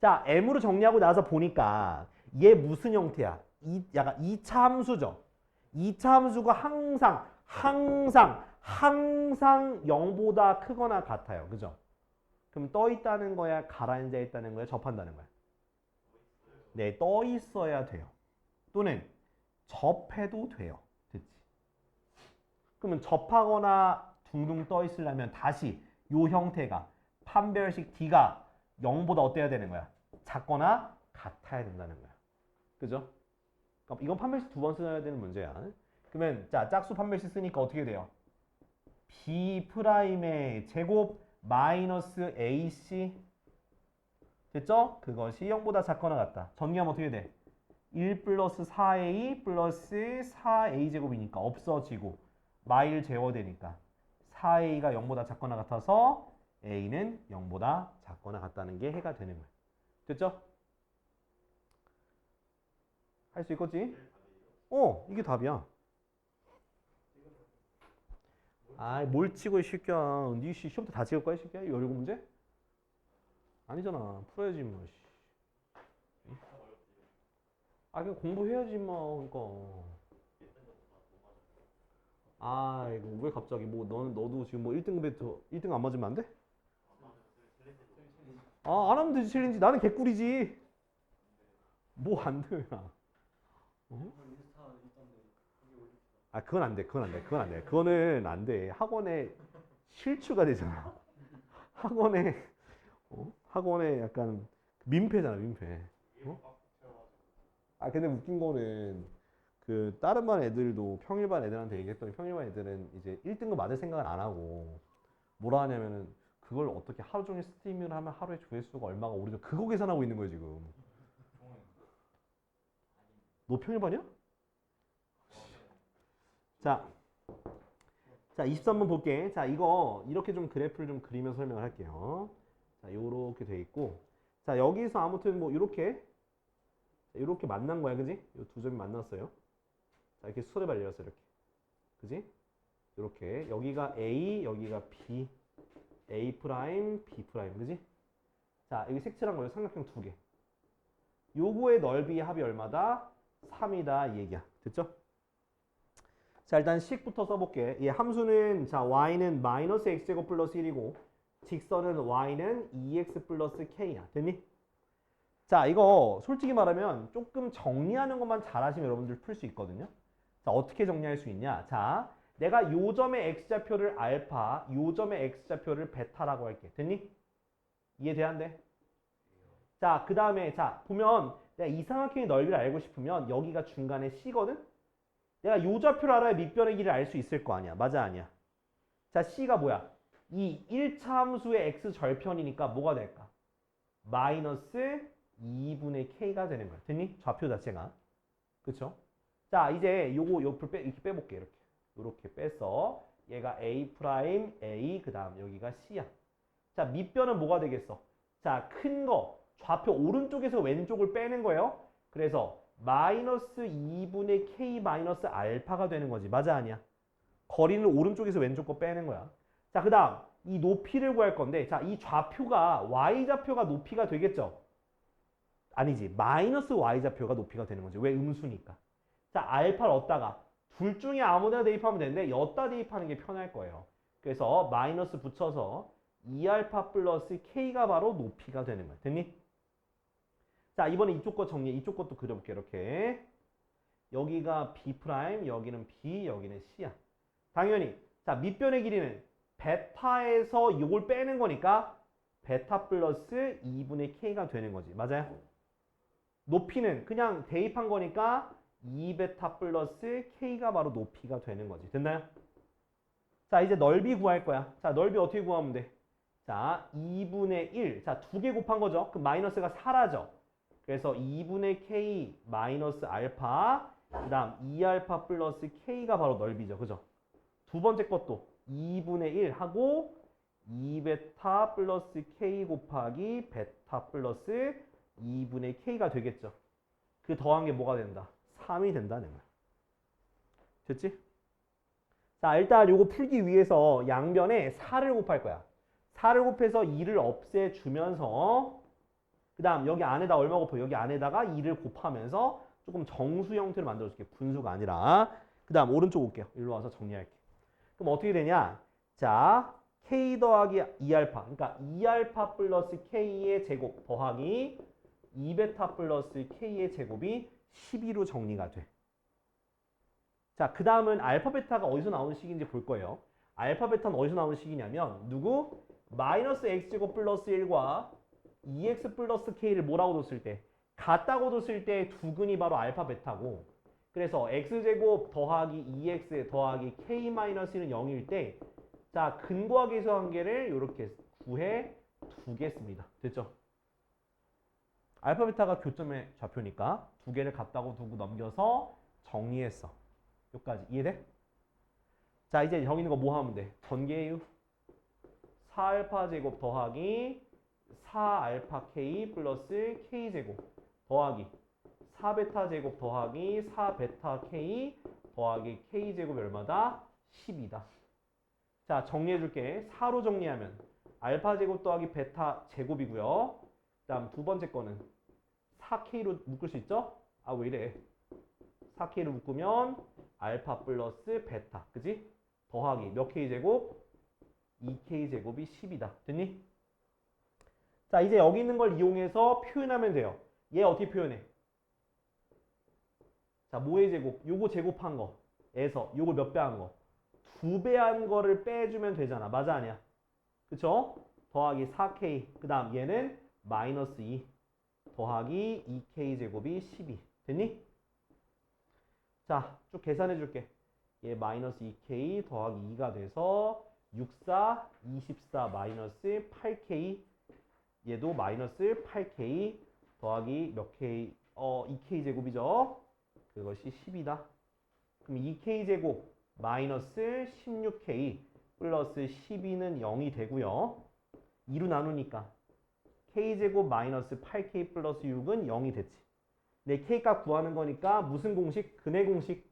자, m으로 정리하고 나서 보니까 얘 무슨 형태야? 약간 2차 함수죠. 2차 함수가 항상 0보다 크거나 같아요. 그죠? 그럼 떠 있다는 거야? 가라앉아 있다는 거야? 접한다는 거야? 네, 떠 있어야 돼요. 또는 접해도 돼요. 됐지? 그러면 접하거나 둥둥 떠 있으려면 다시 요 형태가 판별식 D가 0보다 어때야 되는 거야? 작거나 같아야 된다는 거야. 그죠? 그럼 이건 판별식 두 번 써야 되는 문제야. 그러면 자, 짝수 판별식 쓰니까 어떻게 돼요? B'의 제곱 마이너스 AC 됐죠? 그것이 0보다 작거나 같다. 정리하면 어떻게 돼? 1 플러스 4A 플러스 4A 제곱이니까 없어지고 마일 제어되니까 4A가 0보다 작거나 같아서 A는 0보다 작거나 같다는 게 해가 되는 거야. 됐죠? 할 수 있겠지? 이게 답이야. 아이, 뭘 찍어, 이 새끼야. 니 시험 때 다 찍을 거야, 이 새끼야? 이 어려운 문제? 아니잖아. 풀어야지, 뭐. 그냥 공부해야지, 뭐. 그러니까. 이거 왜 갑자기, 너도 지금 뭐 1등급 안 맞으면 안 돼? 안 하면 되지, 챌린지. 나는 개꿀이지. 뭐 안 돼, 야. 그건 안 돼. 그거는 안 돼. 학원에 실추가 되잖아. 학원에 약간 민폐잖아, 민폐. 근데 웃긴 거는 그 다른 반 애들도 평일반 애들한테 얘기했더니 평일반 애들은 이제 1등급 맞을 생각을 안 하고 뭐라 하냐면은 그걸 어떻게 하루 종일 스트리밍을 하면 하루에 조회수가 얼마가 오르죠? 그거 계산하고 있는 거예요 지금. 너 평일반이야? 자, 23번 볼게. 자, 이거 이렇게 좀 그래프를 좀 그리면서 설명을 할게요. 자, 요렇게 돼 있고, 자, 여기서 아무튼 뭐 요렇게 만난 거야, 그지? 요 두 점이 만났어요. 자, 이렇게 수소를 발려서 이렇게, 그지? 요렇게 여기가 A, 여기가 B, A 프라임, B 프라임, 그지? 자, 여기 색칠한 거예요. 삼각형 두 개. 요거의 넓이의 합이 얼마다? 3이다 이 얘기야. 됐죠? 자, 일단 식부터 써볼게. 이 함수는 자 y는 마이너스 x제곱 플러스 1이고 직선은 y는 2x 플러스 k야. 됐니? 자, 이거 솔직히 말하면 조금 정리하는 것만 잘하시면 여러분들 풀 수 있거든요. 자, 어떻게 정리할 수 있냐? 자, 내가 요 점의 x좌표를 알파, 요 점의 x좌표를 베타라고 할게. 됐니? 이해돼 안 돼? 자, 그 다음에 자 보면 내가 이 삼각형의 넓이를 알고 싶으면 여기가 중간에 C거든? 내가 요 좌표를 알아야 밑변의 길이를 알 수 있을 거 아니야. 맞아 아니야? 자, C가 뭐야? 이 1차 함수의 x 절편이니까 뭐가 될까? 마이너스 2분의 k가 되는 거야. 됐니? 좌표 자체가. 그쵸? 자, 이제 요거 옆을 이렇게 빼볼게. 이렇게 빼서 얘가 A 프라임 A 그 다음 여기가 C야. 자, 밑변은 뭐가 되겠어? 자, 큰 거 좌표 오른쪽에서 왼쪽을 빼는 거예요. 그래서 마이너스 2분의 k 마이너스 알파가 되는 거지. 맞아 아니야? 거리를 오른쪽에서 왼쪽 거 빼는 거야. 자, 그 다음 이 높이를 구할 건데 자, 이 좌표가 y좌표가 높이가 되겠죠? 아니지. 마이너스 y좌표가 높이가 되는 거지. 왜? 음수니까. 자, 알파를 얻다가 둘 중에 아무데나 대입하면 되는데 여기다 대입하는 게 편할 거예요. 그래서 마이너스 붙여서 2알파 플러스 k가 바로 높이가 되는 거야. 됐니? 자, 이번에 이쪽 거 정리해. 이쪽 것도 그려볼게. 이렇게. 여기가 B 프라임, 여기는 B, 여기는 C야. 당연히 자, 밑변의 길이는 베타에서 이걸 빼는 거니까 베타 플러스 2분의 K가 되는 거지. 맞아요? 높이는 그냥 대입한 거니까 2베타 플러스 K가 바로 높이가 되는 거지. 됐나요? 자, 이제 넓이 구할 거야. 자, 넓이 어떻게 구하면 돼? 자, 2분의 1. 자, 두 개 곱한 거죠. 그럼 마이너스가 사라져. 그래서 2분의 K 마이너스 알파, 그 다음 2알파 플러스 K가 바로 넓이죠. 그죠? 두 번째 것도 2분의 1 하고 2베타 플러스 K 곱하기 베타 플러스 2분의 K가 되겠죠. 그 더한 게 뭐가 된다? 3이 된다는 거야. 됐지? 자, 일단 요거 풀기 위해서 양변에 4를 곱할 거야. 4를 곱해서 2를 없애주면서 그 다음 여기 안에다 얼마 곱해? 여기 안에다가 2를 곱하면서 조금 정수 형태로 만들어줄게. 분수가 아니라. 그 다음 오른쪽 올게요. 일로 와서 정리할게. 그럼 어떻게 되냐? 자, k 더하기 2알파. 그러니까 2알파 플러스 k의 제곱 더하기 2베타 플러스 k의 제곱이 12로 정리가 돼. 자, 그 다음은 알파 베타가 어디서 나오는 식인지 볼 거예요. 알파 베타는 어디서 나오는 식이냐면 누구? 마이너스 x제곱 플러스 1과 2x 플러스 k를 뭐라고 뒀을 때? 같다고 뒀을 때 두 근이 바로 알파 베타고 그래서 x제곱 더하기 2x 더하기 k 마이너스 1은 0일 때 자, 근과 계수 관계를 이렇게 구해 두겠습니다. 됐죠? 알파 베타가 교점의 좌표니까 두 개를 같다고 두고 넘겨서 정리했어. 여기까지 이해돼? 자, 이제 여기 있는 거 뭐 하면 돼? 전개유 4알파 제곱 더하기 4알파 k 플러스 k 제곱 더하기 4베타 제곱 더하기 4베타 k 더하기 k 제곱이 얼마다? 10이다. 자, 정리해 줄게. 4로 정리하면 알파 제곱 더하기 베타 제곱이고요. 그 다음 두 번째 거는 4k로 묶을 수 있죠? 아, 왜 이래? 4k로 묶으면 알파 플러스 베타, 그지? 더하기 몇 k 제곱? 2k 제곱이 10이다. 됐니? 자, 이제 여기 있는 걸 이용해서 표현하면 돼요. 얘 어떻게 표현해? 자, 뭐의 제곱? 요거 제곱한 거에서 요걸 몇 배 한 거? 2배 한 거를 빼주면 되잖아. 맞아 아니야? 그쵸? 더하기 4k 그 다음 얘는 마이너스 2 더하기 2k 제곱이 12 됐니? 자, 쭉 계산해 줄게. 얘 마이너스 2k 더하기 2가 돼서 64, 24 마이너스 8K 얘도 마이너스 8K 더하기 몇 K? 2K 제곱이죠. 그것이 10이다. 그럼 2K 제곱 마이너스 16K 플러스 12는 0이 되고요. 2로 나누니까 K 제곱 마이너스 8K 플러스 6은 0이 됐지. 내 K 값 구하는 거니까 무슨 공식? 근의 공식.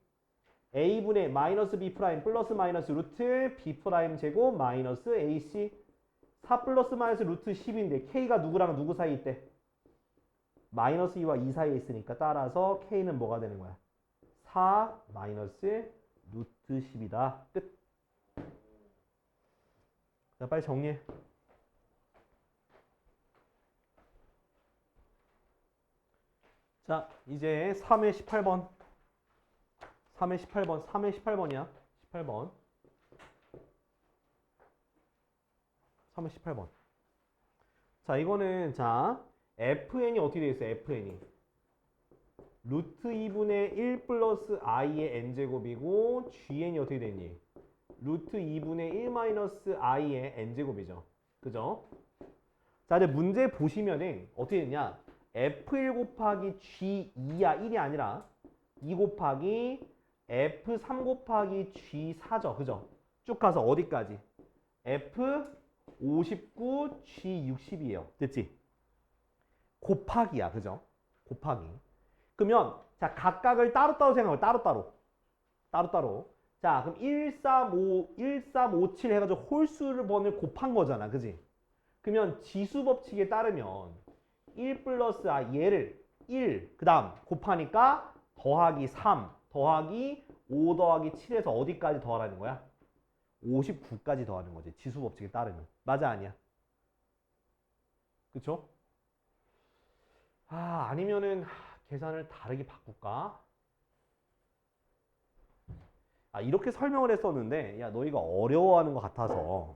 A분의 마이너스 B 프라임 플러스 마이너스 루트 B 프라임 제곱 마이너스 AC 4 플러스 마이너스 루트 10인데 K가 누구랑 누구 사이에 있대? 마이너스 2와 2 사이에 있으니까 따라서 K는 뭐가 되는 거야? 4 마이너스 루트 10이다. 끝. 자, 빨리 정리해. 자, 이제 3회 18번. 3회 18번. 3회 18번이야. 18번. 3회 18번. 자, 이거는 자, FN이 어떻게 되어 있어? FN이. 루트 2분의 1 플러스 i의 n제곱이고 GN이 어떻게 되니? 루트 2분의 1 마이너스 i의 n제곱이죠. 그죠? 자, 이제 문제 보시면은 어떻게 되냐? F1 곱하기 G2야. 1이 아니라 2 곱하기 F3 곱하기 G4죠. 그죠? 쭉 가서 어디까지? F59, G60이에요. 됐지? 곱하기야. 그죠? 곱하기. 그러면 자, 각각을 따로따로 생각해. 따로따로. 자, 그럼 1357 해가지고 홀수를 번을 곱한 거잖아. 그지? 그러면 지수 법칙에 따르면 1 플러스 얘를 1, 그 다음 곱하니까 더하기 3, 더하기 5 더하기 7에서 어디까지 더하라는 거야? 59까지 더하는 거지. 지수 법칙에 따르면. 맞아, 아니야? 그쵸? 아니면은 계산을 다르게 바꿀까? 이렇게 설명을 했었는데 야, 너희가 어려워하는 것 같아서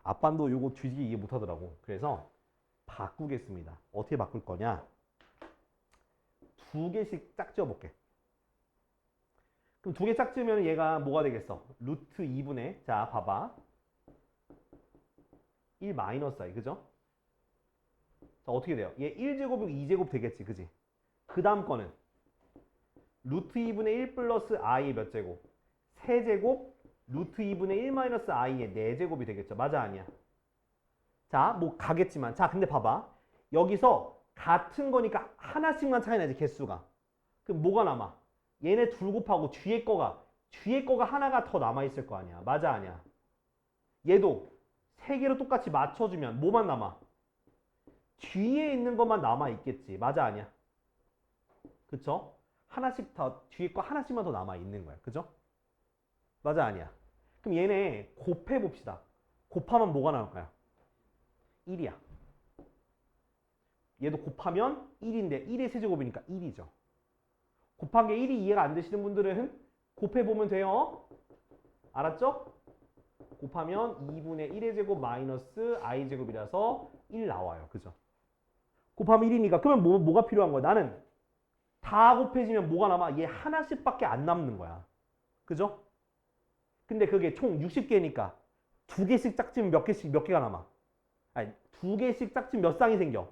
아빠도 요거 뒤지게 이해 못하더라고. 그래서 바꾸겠습니다. 어떻게 바꿀 거냐? 2개씩 짝지어 볼게. 그럼 2개 짝지으면 얘가 뭐가 되겠어? 루트 2분의 자, 봐봐. 1 마이너스 i, 그죠? 자, 어떻게 돼요? 얘 1제곱이고 2제곱 되겠지, 그지? 그 다음 거는 루트 2분의 1 플러스 i 몇 제곱? 세제곱 루트 2분의 1 마이너스 i의 4제곱이 되겠죠. 맞아, 아니야? 자, 뭐 가겠지만. 자, 근데 봐봐. 여기서 같은 거니까 하나씩만 차이 나지, 개수가. 그럼 뭐가 남아? 얘네 둘 곱하고 뒤에 거가 하나가 더 남아있을 거 아니야. 맞아, 아니야? 얘도 3개로 똑같이 맞춰주면 뭐만 남아? 뒤에 있는 것만 남아있겠지. 맞아, 아니야? 그쵸? 하나씩 더, 뒤에 거 하나씩만 더 남아있는 거야. 그죠? 맞아, 아니야? 그럼 얘네 곱해봅시다. 곱하면 뭐가 나올까요? 1이야. 얘도 곱하면 1인데 1의 세제곱이니까 1이죠. 곱한 게 1이 이해가 안 되시는 분들은 곱해보면 돼요. 알았죠? 곱하면 2분의 1의 제곱 마이너스 i제곱이라서 1 나와요. 그죠? 곱하면 1이니까 그러면 뭐가 필요한 거야? 나는 다 곱해지면 뭐가 남아? 얘 하나씩밖에 안 남는 거야. 그죠? 근데 그게 총 60개니까 2개씩 짝지면 몇 개가 남아? 아니, 2개씩 짝지면 몇 쌍이 생겨?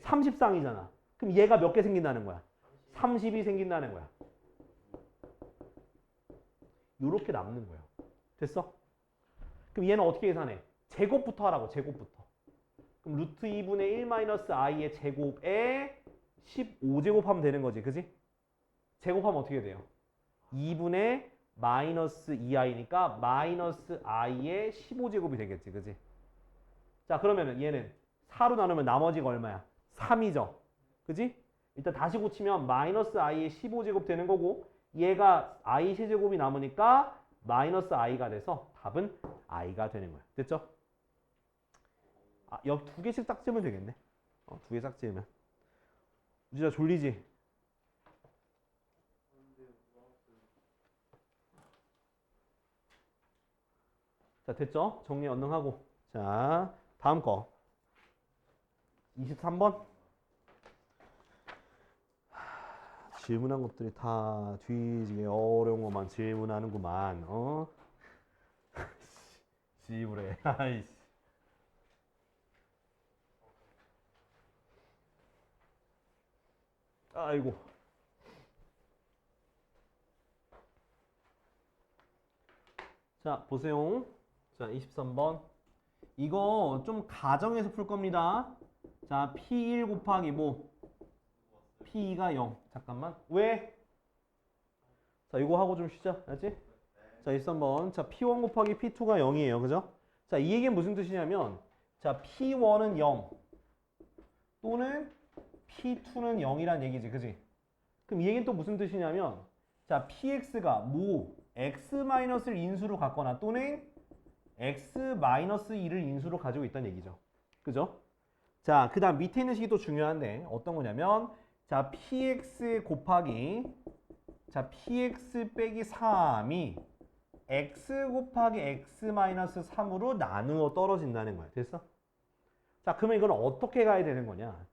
30쌍이잖아. 그럼 얘가 몇 개 생긴다는 거야? 30이 생긴다는 거야. 요렇게 남는 거예요. 됐어? 그럼 얘는 어떻게 계산해? 제곱부터 하라고, 제곱부터. 그럼 루트 2분의 1 마이너스 i의 제곱에 15제곱 하면 되는 거지, 그지? 제곱하면 어떻게 돼요? 2분의 마이너스 2i니까 마이너스 i의 15제곱이 되겠지, 그지? 자, 그러면은 얘는 4로 나누면 나머지가 얼마야? 3이죠. 그지? 일단 다시 고치면 마이너스 i의 15제곱 되는 거고 얘가 i 세제곱이 남으니까 마이너스 i가 돼서 답은 i가 되는 거야. 됐죠? 여기 2개씩 딱 지으면 되겠네. 2개 딱 지으면. 진짜 졸리지? 자, 됐죠? 정리 얼른 하고. 자, 다음 거. 23번. 질문한 것들이 다 뒤지게 어려운 것만 질문하는구만. 지브레. 아이씨. 아이고. 자, 보세요. 자, 23번. 이거 좀 가정에서 풀 겁니다. 자, P1 곱하기 뭐? P2가 0. 잠깐만. 왜? 자, 이거 하고 좀 쉬자. 알지? 자, 23번. 자, P1 곱하기 P2가 0이에요. 그죠? 자, 이 얘기는 무슨 뜻이냐면, 자, P1은 0 또는 P2는 0이란 얘기지. 그지? 그럼 이 얘기는 또 무슨 뜻이냐면, 자, PX가 모 X-를 인수로 갖거나 또는 X-2를 인수로 가지고 있다는 얘기죠. 그죠? 자, 그 다음 밑에 있는 식이 또 중요한데, 어떤 거냐면, 자, PX 곱하기, 자, PX 빼기 3이 X 곱하기 X-3으로 나누어 떨어진다는 거야. 됐어? 자, 그러면 이건 어떻게 가야 되는 거냐?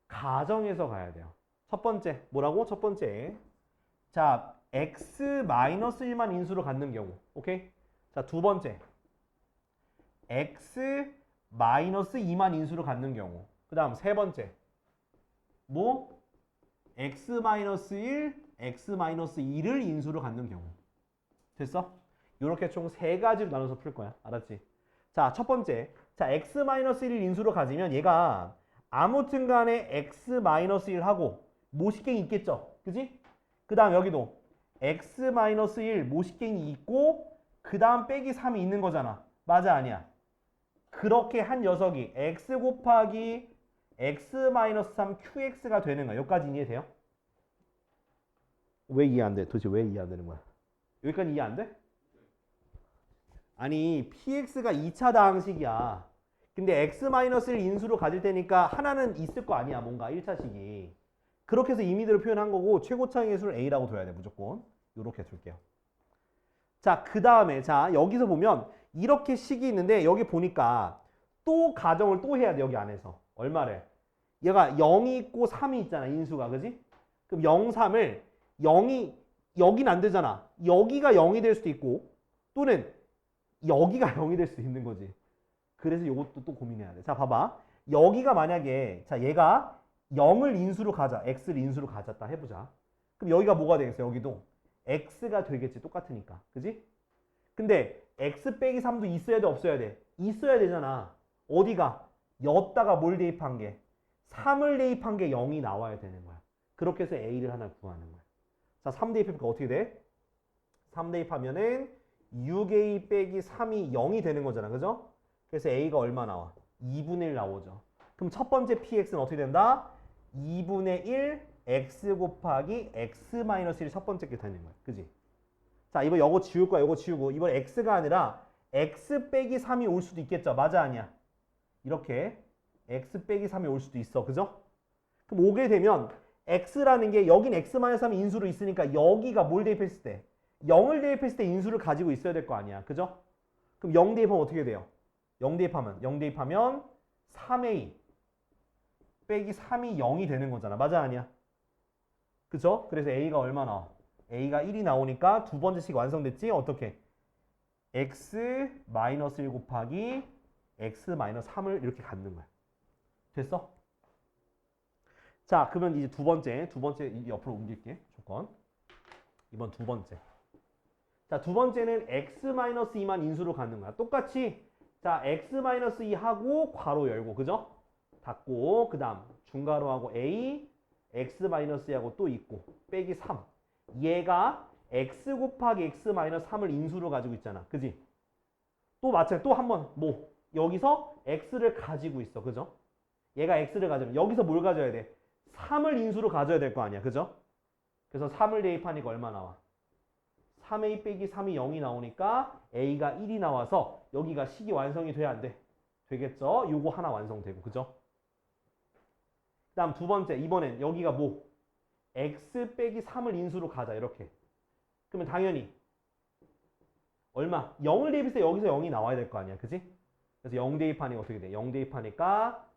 가정에서 가야 돼요. 첫 번째, 뭐라고? 첫 번째. 자, X-1만 인수로 갖는 경우. 오케이? 자, 두 번째. X-2만 인수로 갖는 경우. 그 다음 세 번째. 뭐? X-1, X-2를 인수로 갖는 경우. 됐어? 이렇게 총 세 가지로 나눠서 풀 거야. 알았지? 자, 첫 번째. 자, X-1을 인수로 가지면 얘가 아무튼 간에 X-1하고 모식갱이 있겠죠? 그지? 그 다음 여기도 X-1 모식갱이 있고 그 다음 빼기 3이 있는 거잖아. 맞아, 아니야? 그렇게 한 녀석이 X 곱하기 X-3 QX가 되는 거야. 여기까지 이해돼요? 왜 이해 안 돼? 도대체 왜 이해 안 되는 거야? 여기까지 이해 안 돼? 아니, PX가 2차 다항식이야. 근데 X-를 인수로 가질 테니까 하나는 있을 거 아니야. 뭔가 1차식이. 그렇게 해서 임의대로 표현한 거고 최고차의 수를 A라고 둬야 돼. 무조건. 요렇게 둘게요. 자, 그 다음에 자 여기서 보면 이렇게 식이 있는데 여기 보니까 또 가정을 또 해야 돼. 여기 안에서. 얼마를? 얘가 0이 있고 3이 있잖아. 인수가. 그지? 그럼 0, 3을 0이 여긴 안 되잖아. 여기가 0이 될 수도 있고 또는 여기가 0이 될 수도 있는 거지. 그래서 이것도 또 고민해야 돼. 자, 봐봐. 여기가 만약에 자 얘가 0을 인수로 가자. x를 인수로 가졌다 해보자. 그럼 여기가 뭐가 되겠어? 여기도 x가 되겠지. 똑같으니까. 그지? 근데 x 빼기 3도 있어야 돼? 없어야 돼? 있어야 되잖아. 어디가? 여기다가 뭘 대입한 게? 3을 대입한 게 0이 나와야 되는 거야. 그렇게 해서 a를 하나 구하는 거야. 자, 3 대입해볼까? 어떻게 돼? 3 대입하면은 6a 빼기 3이 0이 되는 거잖아. 그죠? 그래서 a가 얼마 나와? 2분의 1 나오죠. 그럼 첫 번째 px는 어떻게 된다? 2분의 1 x 곱하기 x-1이 첫 번째 게 되는 거야. 그지? 자, 이번 요거 지울 거야. 요거 지우고 이번 x가 아니라 x 빼기 3이 올 수도 있겠죠. 맞아, 아니야? 이렇게 x 빼기 3이 올 수도 있어. 그죠? 그럼 오게 되면 x라는 게 여긴 x-3이 인수로 있으니까 여기가 뭘 대입했을 때? 0을 대입했을 때 인수를 가지고 있어야 될 거 아니야. 그죠? 그럼 0 대입하면 어떻게 돼요? 0 대입하면 3a 빼기 3이 0이 되는 거잖아. 맞아, 아니야? 그죠? 그래서 a가 얼마 나와? a가 1이 나오니까 두 번째 식 완성됐지? 어떻게? x-1 곱하기 x-3을 이렇게 갖는 거야. 됐어? 자, 그러면 이제 두 번째 옆으로 옮길게. 조건. 이번 두 번째. 자, 두 번째는 x-2만 인수로 갖는 거야. 똑같이 자, x-2 하고 괄호 열고, 그죠? 닫고, 그 다음 중괄호 하고 a, x-하고 또 있고, 빼기 3. 얘가 x 곱하기 x-3을 인수로 가지고 있잖아. 그지? 또 마찬가지, 또 한 번, 뭐? 여기서 x를 가지고 있어. 그죠? 얘가 x를 가지면 여기서 뭘 가져야 돼? 3을 인수로 가져야 될 거 아니야. 그죠? 그래서 3을 대입하니까 얼마 나와? 3a 빼기 3이 0이 나오니까 a가 1이 나와서 여기가 식이 완성이 돼야 안 돼? 되겠죠? 요거 하나 완성되고. 그죠? 그 다음 두 번째, 이번엔 여기가 뭐? x 빼기 3을 인수로 가자. 이렇게. 그러면 당연히 얼마? 0을 대입해서 여기서 0이 나와야 될 거 아니야. 그지? 그래서 0 대입하니까 어떻게 돼? 0 대입하니까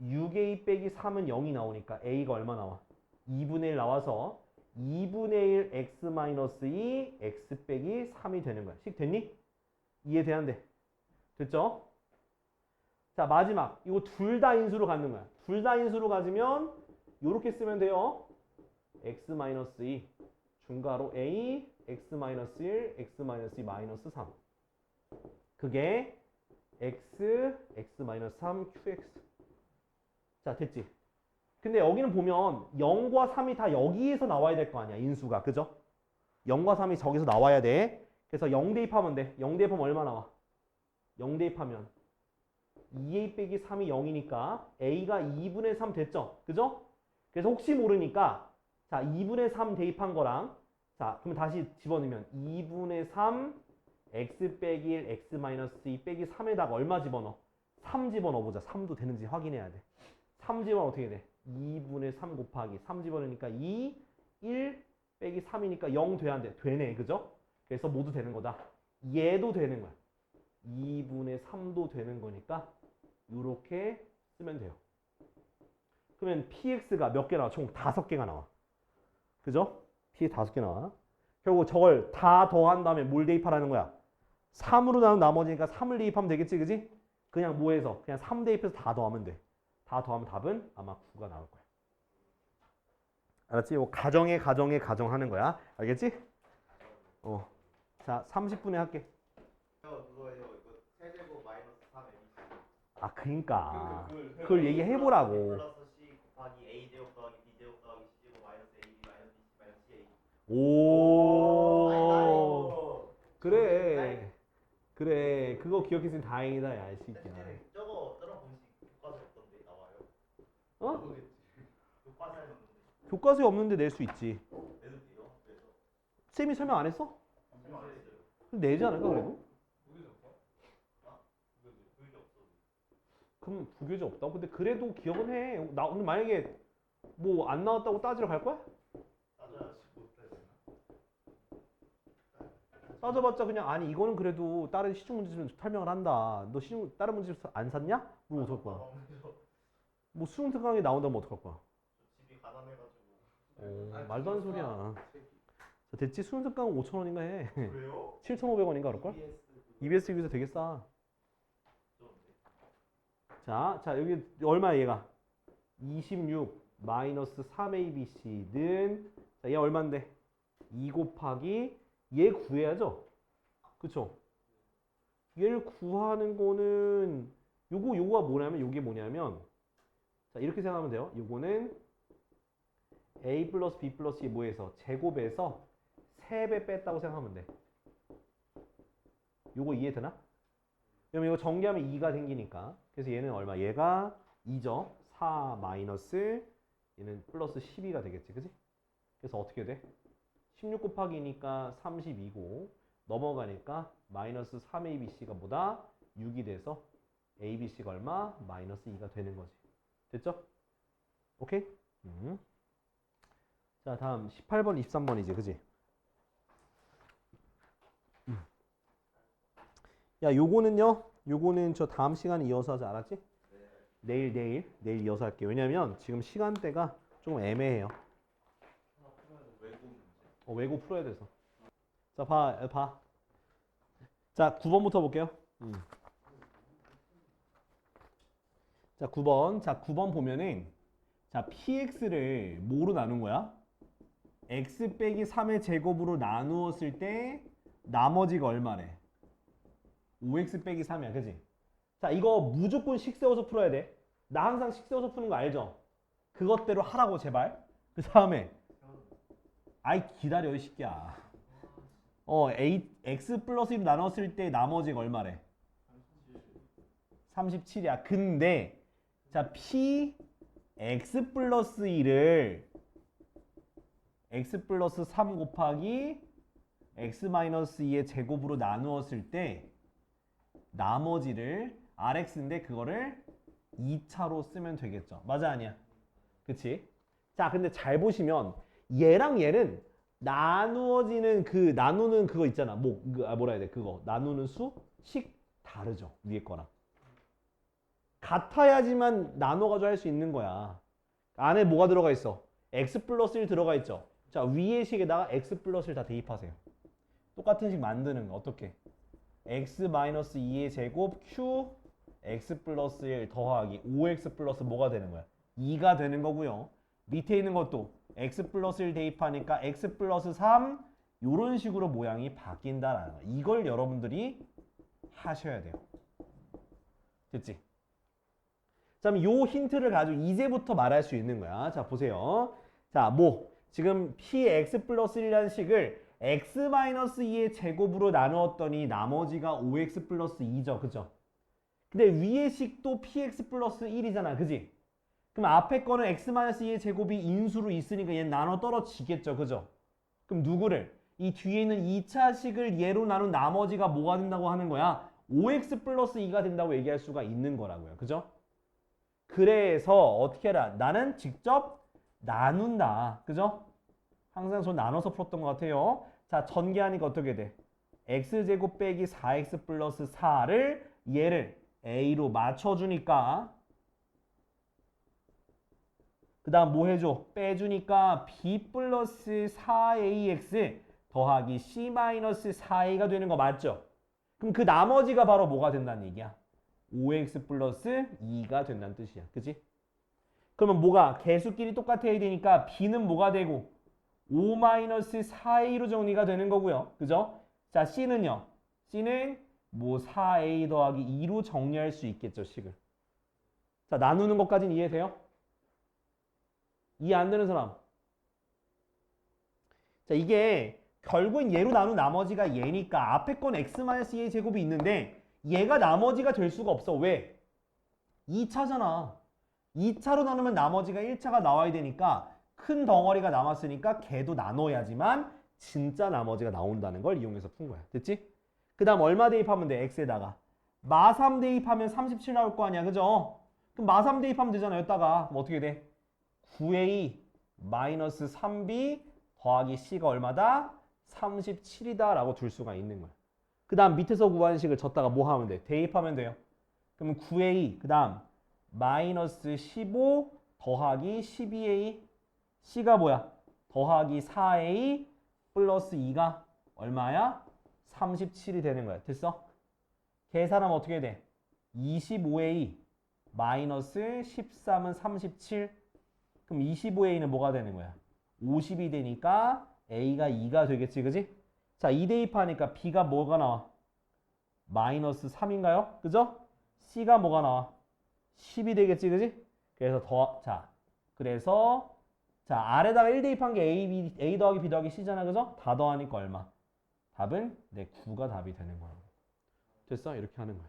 6a 빼기 3은 0이 나오니까 a가 얼마 나와? 2분의 1 나와서 2분의 1 x-2 x 빼기 3이 되는 거야. 식 됐니? 이해돼 안 돼? 됐죠? 자, 마지막. 이거 둘 다 인수로 갖는 거야. 둘 다 인수로 가지면 요렇게 쓰면 돼요. x-2 중괄호 a x-1 x-2 마이너스 3. 그게 x, x-3, qx. 자, 됐지? 근데 여기는 보면 0과 3이 다 여기에서 나와야 될 거 아니야, 인수가. 그죠? 0과 3이 저기서 나와야 돼. 그래서 0 대입하면 돼. 0 대입하면 얼마 나와? 0 대입하면 2a 빼기 3이 0이니까 a가 2분의 3 됐죠? 그죠? 그래서 혹시 모르니까 자, 2분의 3 대입한 거랑 자, 그럼 다시 집어넣으면 2분의 3 x 빼기 1 x 마이너스 2 빼기 3에다가 얼마 집어넣어? 3 집어넣어보자. 3도 되는지 확인해야 돼. 3 집어넣으면 어떻게 돼? 2분의 3 곱하기 3 집어넣으니까 2, 1 빼기 3이니까 0 돼야 안 돼? 되네. 그죠? 그래서 모두 되는 거다. 얘도 되는 거야. 2분의 3도 되는 거니까 이렇게 쓰면 돼요. 그러면 px가 몇 개 나와? 총 5개가 나와. 그죠? p 5개 나와. 결국 저걸 다 더한 다음에 뭘 대입하라는 거야? 3으로 나눈 나머지니까 3을 대입하면 되겠지, 그지? 그냥 뭐해서? 그냥 3 대입해서 다 더하면 돼. 다 더하면 답은 아마 9가 나올 거야. 알았지? 이거 가정하는 거야. 알겠지? 자, 30분에 할게.
그거예요. 이거 세제곱 마이너스 3 a
아, 그니까. 그걸 얘기해보라고.
플러스 c 곱하기 a 제곱 더하기 b 제곱 더하기 c 제곱 마이너스 ab 마이너스 bc 마이너스 c a.
오. 그래. 그래. 그거 기억했으면 다행이다, 야, 이 새끼야.
저거 저런 공식 교과서에 없던데 나와요.
어?
교과서에 없는데
교과서에 없는데 낼 수 있지.
내도 돼요. 그래서
쌤이 설명 안 했어?
설명 안 했어요.
그럼 내지 않을까, 그래도?
그게 없어.
그럼 부교재 없다고? 근데 그래도 기억은 해. 근데 만약에 뭐 안 나왔다고 따지러 갈 거야?
따져야지 못해.
따져봤자 그냥 아니 이거는 그래도 다른 시중 문제 좀 설명을 한다. 너 시중 다른 문제 안 샀냐? 그러면 어떡할 거야? 뭐 수능 특강에 나온다면 어떡할 거야?
집이 가난해가지고.
말도 안 되는 소리야. 자, 됐지? 수능 특강 5,000원인가 해.
그래요?
7,500원인가 그럴걸? EBS 기사 되게 싸. 자, 여기 얼마야 얘가? 26 마이너스 3abc는 자, 얘 얼만데? 2 곱하기 얘 구해야죠? 그쵸? 얘를 구하는 거는 요거가 뭐냐면 요게 뭐냐면 자, 이렇게 생각하면 돼요. 요거는 a 플러스 b 플러스 뭐에서 제곱에서 3배 뺐다고 생각하면 돼. 요거 이해되나? 그럼 이거 전개하면 2가 생기니까. 그래서 얘는 얼마? 얘가 2죠. 4 마이너스 얘는 플러스 12가 되겠지. 그지? 그래서 어떻게 돼? 16 곱하기니까 32고 넘어가니까 마이너스 3abc가 뭐다? 6이 돼서 abc가 얼마? 마이너스 2가 되는 거지. 됐죠? 오케이? 자, 다음 18번, 23번이지. 그지? 야, 요거는 저 다음 시간에 이어서 하자. 알았지? 내일 이어서 할게요. 왜냐면 지금 시간대가 조금 애매해요. 외고 풀어야 돼서. 자, 봐. 자, 9번부터 볼게요. 자, 9번. 자, 9번 보면은 자, px를 뭐로 나눈 거야? x 빼기 3의 제곱으로 나누었을 때 나머지가 얼마래? 5x 빼기 3이야. 그지? 자, 이거 무조건 식 세워서 풀어야 돼. 나 항상 식 세워서 푸는 거 알죠? 그것대로 하라고 제발. 그 다음에 아이 기다려 이 새끼야. x 플러스 1로 나눴을 때 나머지가 얼마래? 37이야. 근데 자, p x 플러스 1을 x 플러스 3 곱하기 x 마이너스 2의 제곱으로 나누었을 때 나머지를 rx인데 그거를 2차로 쓰면 되겠죠. 맞아 아니야? 그치? 자, 근데 잘 보시면 얘랑 얘는 나누어지는 그 나누는 그거 있잖아. 뭐라 해야 돼? 그거 나누는 수식 다르죠. 위에 거랑. 같아야지만 나눠가지고 할 수 있는 거야. 안에 뭐가 들어가 있어? x 플러스 1 들어가 있죠. 자, 위의 식에다가 x 플러스 1 다 대입하세요. 똑같은 식 만드는 거 어떻게? x-2의 제곱 q x 플러스 1 더하기 5x 플러스 뭐가 되는 거야? 2가 되는 거고요. 밑에 있는 것도 x 플러스 1 대입하니까 x 플러스 3 이런 식으로 모양이 바뀐다라는 거야. 이걸 여러분들이 하셔야 돼요. 됐지? 자, 그럼 요 힌트를 가지고 이제부터 말할 수 있는 거야. 자, 보세요. 자, 지금 px 플러스 1이라는 식을 x-2의 제곱으로 나누었더니 나머지가 5x 플러스 2죠. 그죠? 근데 위의 식도 px 플러스 1이잖아. 그지? 그럼 앞에 거는 x-2의 제곱이 인수로 있으니까 얘는 나눠 떨어지겠죠. 그죠? 그럼 누구를? 이 뒤에 있는 2차 식을 얘로 나눈 나머지가 뭐가 된다고 하는 거야? 5x 플러스 2가 된다고 얘기할 수가 있는 거라고요. 그죠? 그래서 어떻게 해라? 나는 직접 나눈다. 그죠? 항상 저 나눠서 풀었던 것 같아요. 자, 전개하니까 어떻게 돼? x제곱 빼기 4x 플러스 4를 얘를 a로 맞춰주니까 그 다음 뭐 해줘? 빼주니까 b 플러스 4ax 더하기 c 마이너스 4a가 되는 거 맞죠? 그럼 그 나머지가 바로 뭐가 된다는 얘기야? 5x 플러스 2가 된다는 뜻이야. 그치? 그러면 뭐가? 개수끼리 똑같아야 되니까 b는 뭐가 되고? 5 마이너스 4a로 정리가 되는 거고요. 그죠? 자, c는요. c는 뭐 4a 더하기 2로 정리할 수 있겠죠, 식을. 자, 나누는 것까지는 이해돼요? 이해 안 되는 사람? 자, 이게 결국엔 얘로 나눈 나머지가 얘니까 앞에 건 x-2의 제곱이 있는데 얘가 나머지가 될 수가 없어. 왜? 2차잖아. 2차로 나누면 나머지가 1차가 나와야 되니까 큰 덩어리가 남았으니까 걔도 나눠야지만 진짜 나머지가 나온다는 걸 이용해서 푼 거야. 됐지? 그 다음 얼마 대입하면 돼? x에다가. 마3 대입하면 37 나올 거 아니야. 그죠? 그럼 마3 대입하면 되잖아. 여기다가. 그럼 어떻게 돼? 9a 마이너스 3b 더하기 c가 얼마다? 37이다 라고 둘 수가 있는 거야. 그 다음 밑에서 구한 식을 졌다가 뭐 하면 돼? 대입하면 돼요. 그러면 9a 그 다음 마이너스 15 더하기 12a c가 뭐야? 더하기 4a 플러스 2가 얼마야? 37이 되는 거야. 됐어? 계산하면 어떻게 돼? 25a 마이너스 13은 37. 그럼 25a는 뭐가 되는 거야? 50이 되니까 a가 2가 되겠지. 그지? 자, 2 대입하니까 b가 뭐가 나와? 마이너스 3인가요? 그죠? c가 뭐가 나와? 10이 되겠지. 그지? 그래서 자, 아래다가 1 대입한 게 a 더하기 b 더하기 c잖아. 그죠? 다 더하니까 얼마? 답은 9가 답이 되는 거야. 됐어? 이렇게 하는 거야.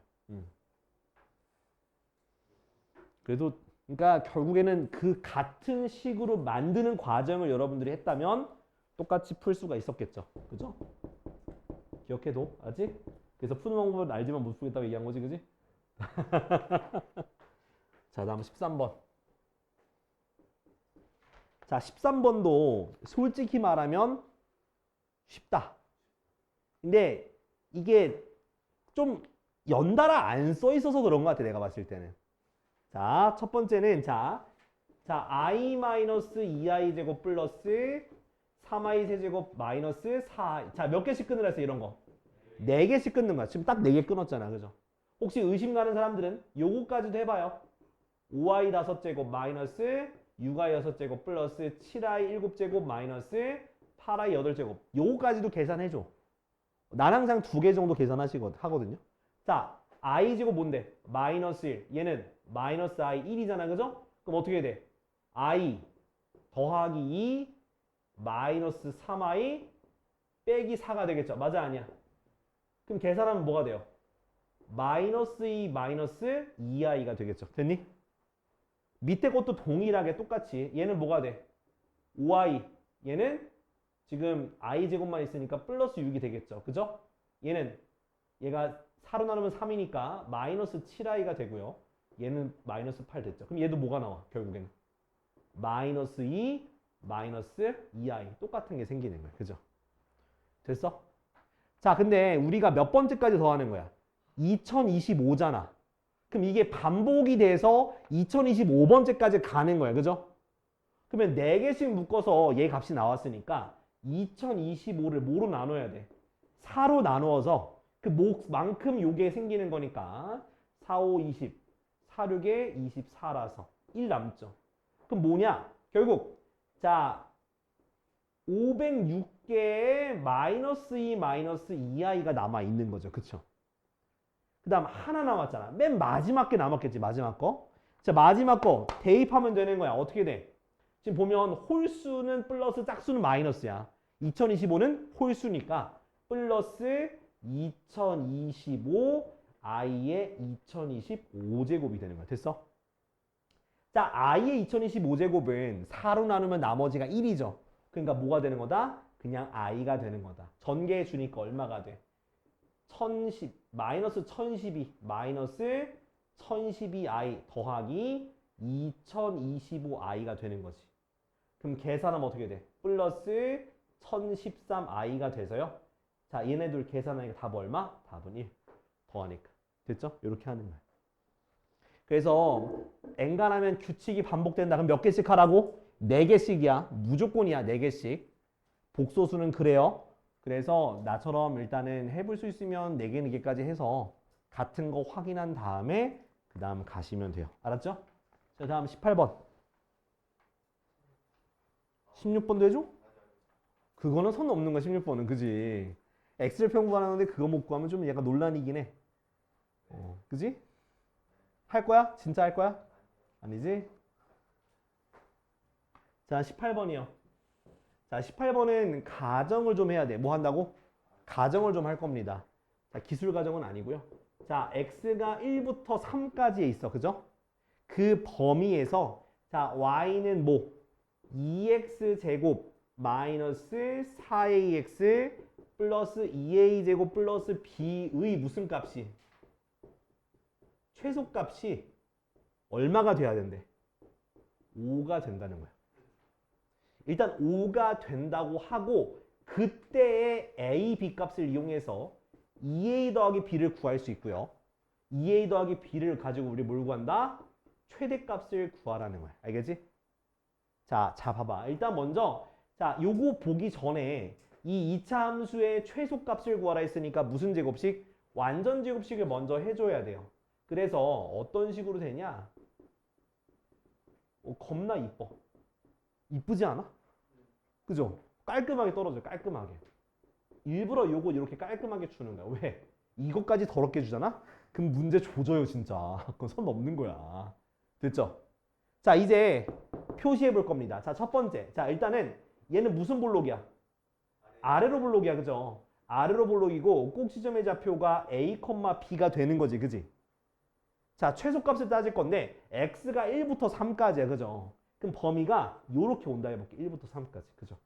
그래도 그러니까 결국에는 그 같은 식으로 만드는 과정을 여러분들이 했다면 똑같이 풀 수가 있었겠죠. 그죠? 기억해도 아직? 그래서 푸는 방법을 알지만 못 풀겠다고 얘기한 거지. 그지? 자, 다음 13번. 자, 13번도 솔직히 말하면 쉽다. 근데 이게 좀 연달아 안 써 있어서 그런 것 같아. 내가 봤을 때는. 자, 첫 번째는 자 i-2i 제곱 플러스 3i 세제곱 마이너스 4i. 자, 몇 개씩 끊으라 했어, 이런 거. 4개씩 끊는 거야. 지금 딱 4개 끊었잖아. 그죠? 혹시 의심 가는 사람들은 요거까지도 해봐요. 5i 5제곱 마이너스 6i 6제곱 플러스 7i 7제곱 마이너스 8i 8제곱. 요거까지도 계산해줘. 난 항상 2개 정도 하거든요. 자, i제곱 뭔데? 마이너스 1. 얘는 마이너스 i 1이잖아. 그죠? 그럼 어떻게 돼? i 더하기 2 마이너스 3i 빼기 4가 되겠죠. 맞아, 아니야? 그럼 계산하면 뭐가 돼요? 마이너스 2 마이너스 2i가 되겠죠. 됐니? 밑에 것도 동일하게 똑같이 얘는 뭐가 돼? 5i. 얘는 지금 i 제곱만 있으니까 플러스 6이 되겠죠. 그죠? 얘가 4로 나누면 3이니까 마이너스 7i가 되고요. 얘는 마이너스 8 됐죠. 그럼 얘도 뭐가 나와? 결국에는 마이너스 2 마이너스 2i 똑같은 게 생기는 거야. 그죠? 됐어? 자, 근데 우리가 몇 번째까지 더하는 거야? 2025잖아. 그럼 이게 반복이 돼서 2025번째까지 가는 거야. 그죠? 그러면 4개씩 묶어서 얘 값이 나왔으니까 2025를 뭐로 나눠야 돼? 4로 나누어서 그 몫만큼 요게 생기는 거니까 4, 5, 20, 4, 6에 24라서 1 남죠. 그럼 뭐냐? 결국 자 506개의 마이너스 2, 마이너스 2i가 남아있는 거죠. 그쵸? 그 다음 하나 남았잖아. 맨 마지막 게 남았겠지. 마지막 거. 자 마지막 거 대입하면 되는 거야. 어떻게 돼? 지금 보면 홀수는 플러스 짝수는 마이너스야. 2025는 홀수니까 플러스 2025 i의 2025제곱이 되는 거야. 됐어? 자, i의 2025제곱은 4로 나누면 나머지가 1이죠. 그러니까 뭐가 되는 거다? 그냥 i가 되는 거다. 전개해 주니까 얼마가 돼? 1010 마이너스 1012 마이너스 1012i 더하기 2025i가 되는 거지. 그럼 계산하면 어떻게 돼? 플러스 1013i가 돼서요. 자, 얘네들 계산하니까 답 얼마? 답은 1 더하니까. 됐죠? 이렇게 하는 거야. 그래서 엔간하면 규칙이 반복된다. 그럼 몇 개씩 하라고? 4개씩이야. 무조건이야. 4개씩. 복소수는 그래요. 그래서 나처럼 일단은 해볼 수 있으면 4개, 4개까지 해서 같은 거 확인한 다음에 그 다음 가시면 돼요. 알았죠? 자, 다음 18번. 16번도 해줘? 그거는 선 넘는 거야. 16번은. 그지? 엑셀 편 구하는데 그거 못 구하면 좀 약간 논란이긴 해. 그지? 할 거야? 진짜 할 거야? 아니지? 자, 18번이요. 자, 18번은 가정을 좀 해야 돼. 뭐 한다고? 가정을 좀 할 겁니다. 자, 기술 가정은 아니고요. 자, x가 1부터 3까지에 있어. 그죠? 그 범위에서 자, y는 뭐? 2x 제곱 마이너스 4ax 플러스 2a 제곱 플러스 b의 무슨 값이? 최소값이 얼마가 돼야 된대? 5가 된다는 거야. 일단 5가 된다고 하고 그때의 a, b 값을 이용해서 2a 더하기 b를 구할 수 있고요. 2a 더하기 b를 가지고 우리 뭘 구한다? 최대값을 구하라는 거야. 알겠지? 자, 봐봐. 일단 먼저 자, 요거 보기 전에 이 2차 함수의 최소값을 구하라 했으니까 무슨 제곱식? 완전 제곱식을 먼저 해줘야 돼요. 그래서 어떤 식으로 되냐? 겁나 이뻐. 이쁘지 않아? 그죠? 깔끔하게 떨어져. 깔끔하게. 일부러 요거 이렇게 깔끔하게 주는 거야. 왜? 이것까지 더럽게 주잖아? 그럼 문제 조져요 진짜. 그건 선 넘는 거야. 됐죠? 자, 이제 표시해 볼 겁니다. 자, 첫 번째. 자, 일단은 얘는 무슨 볼록이야? 아래로 볼록이야. 그죠? 아래로 볼록이고 꼭 지점의 좌표가 a, b가 되는 거지. 그지? 자, 최소값을 따질 건데 x가 1부터 3까지야. 그죠? 그럼 범위가 요렇게 온다 해볼게. 1부터 3까지. 그죠?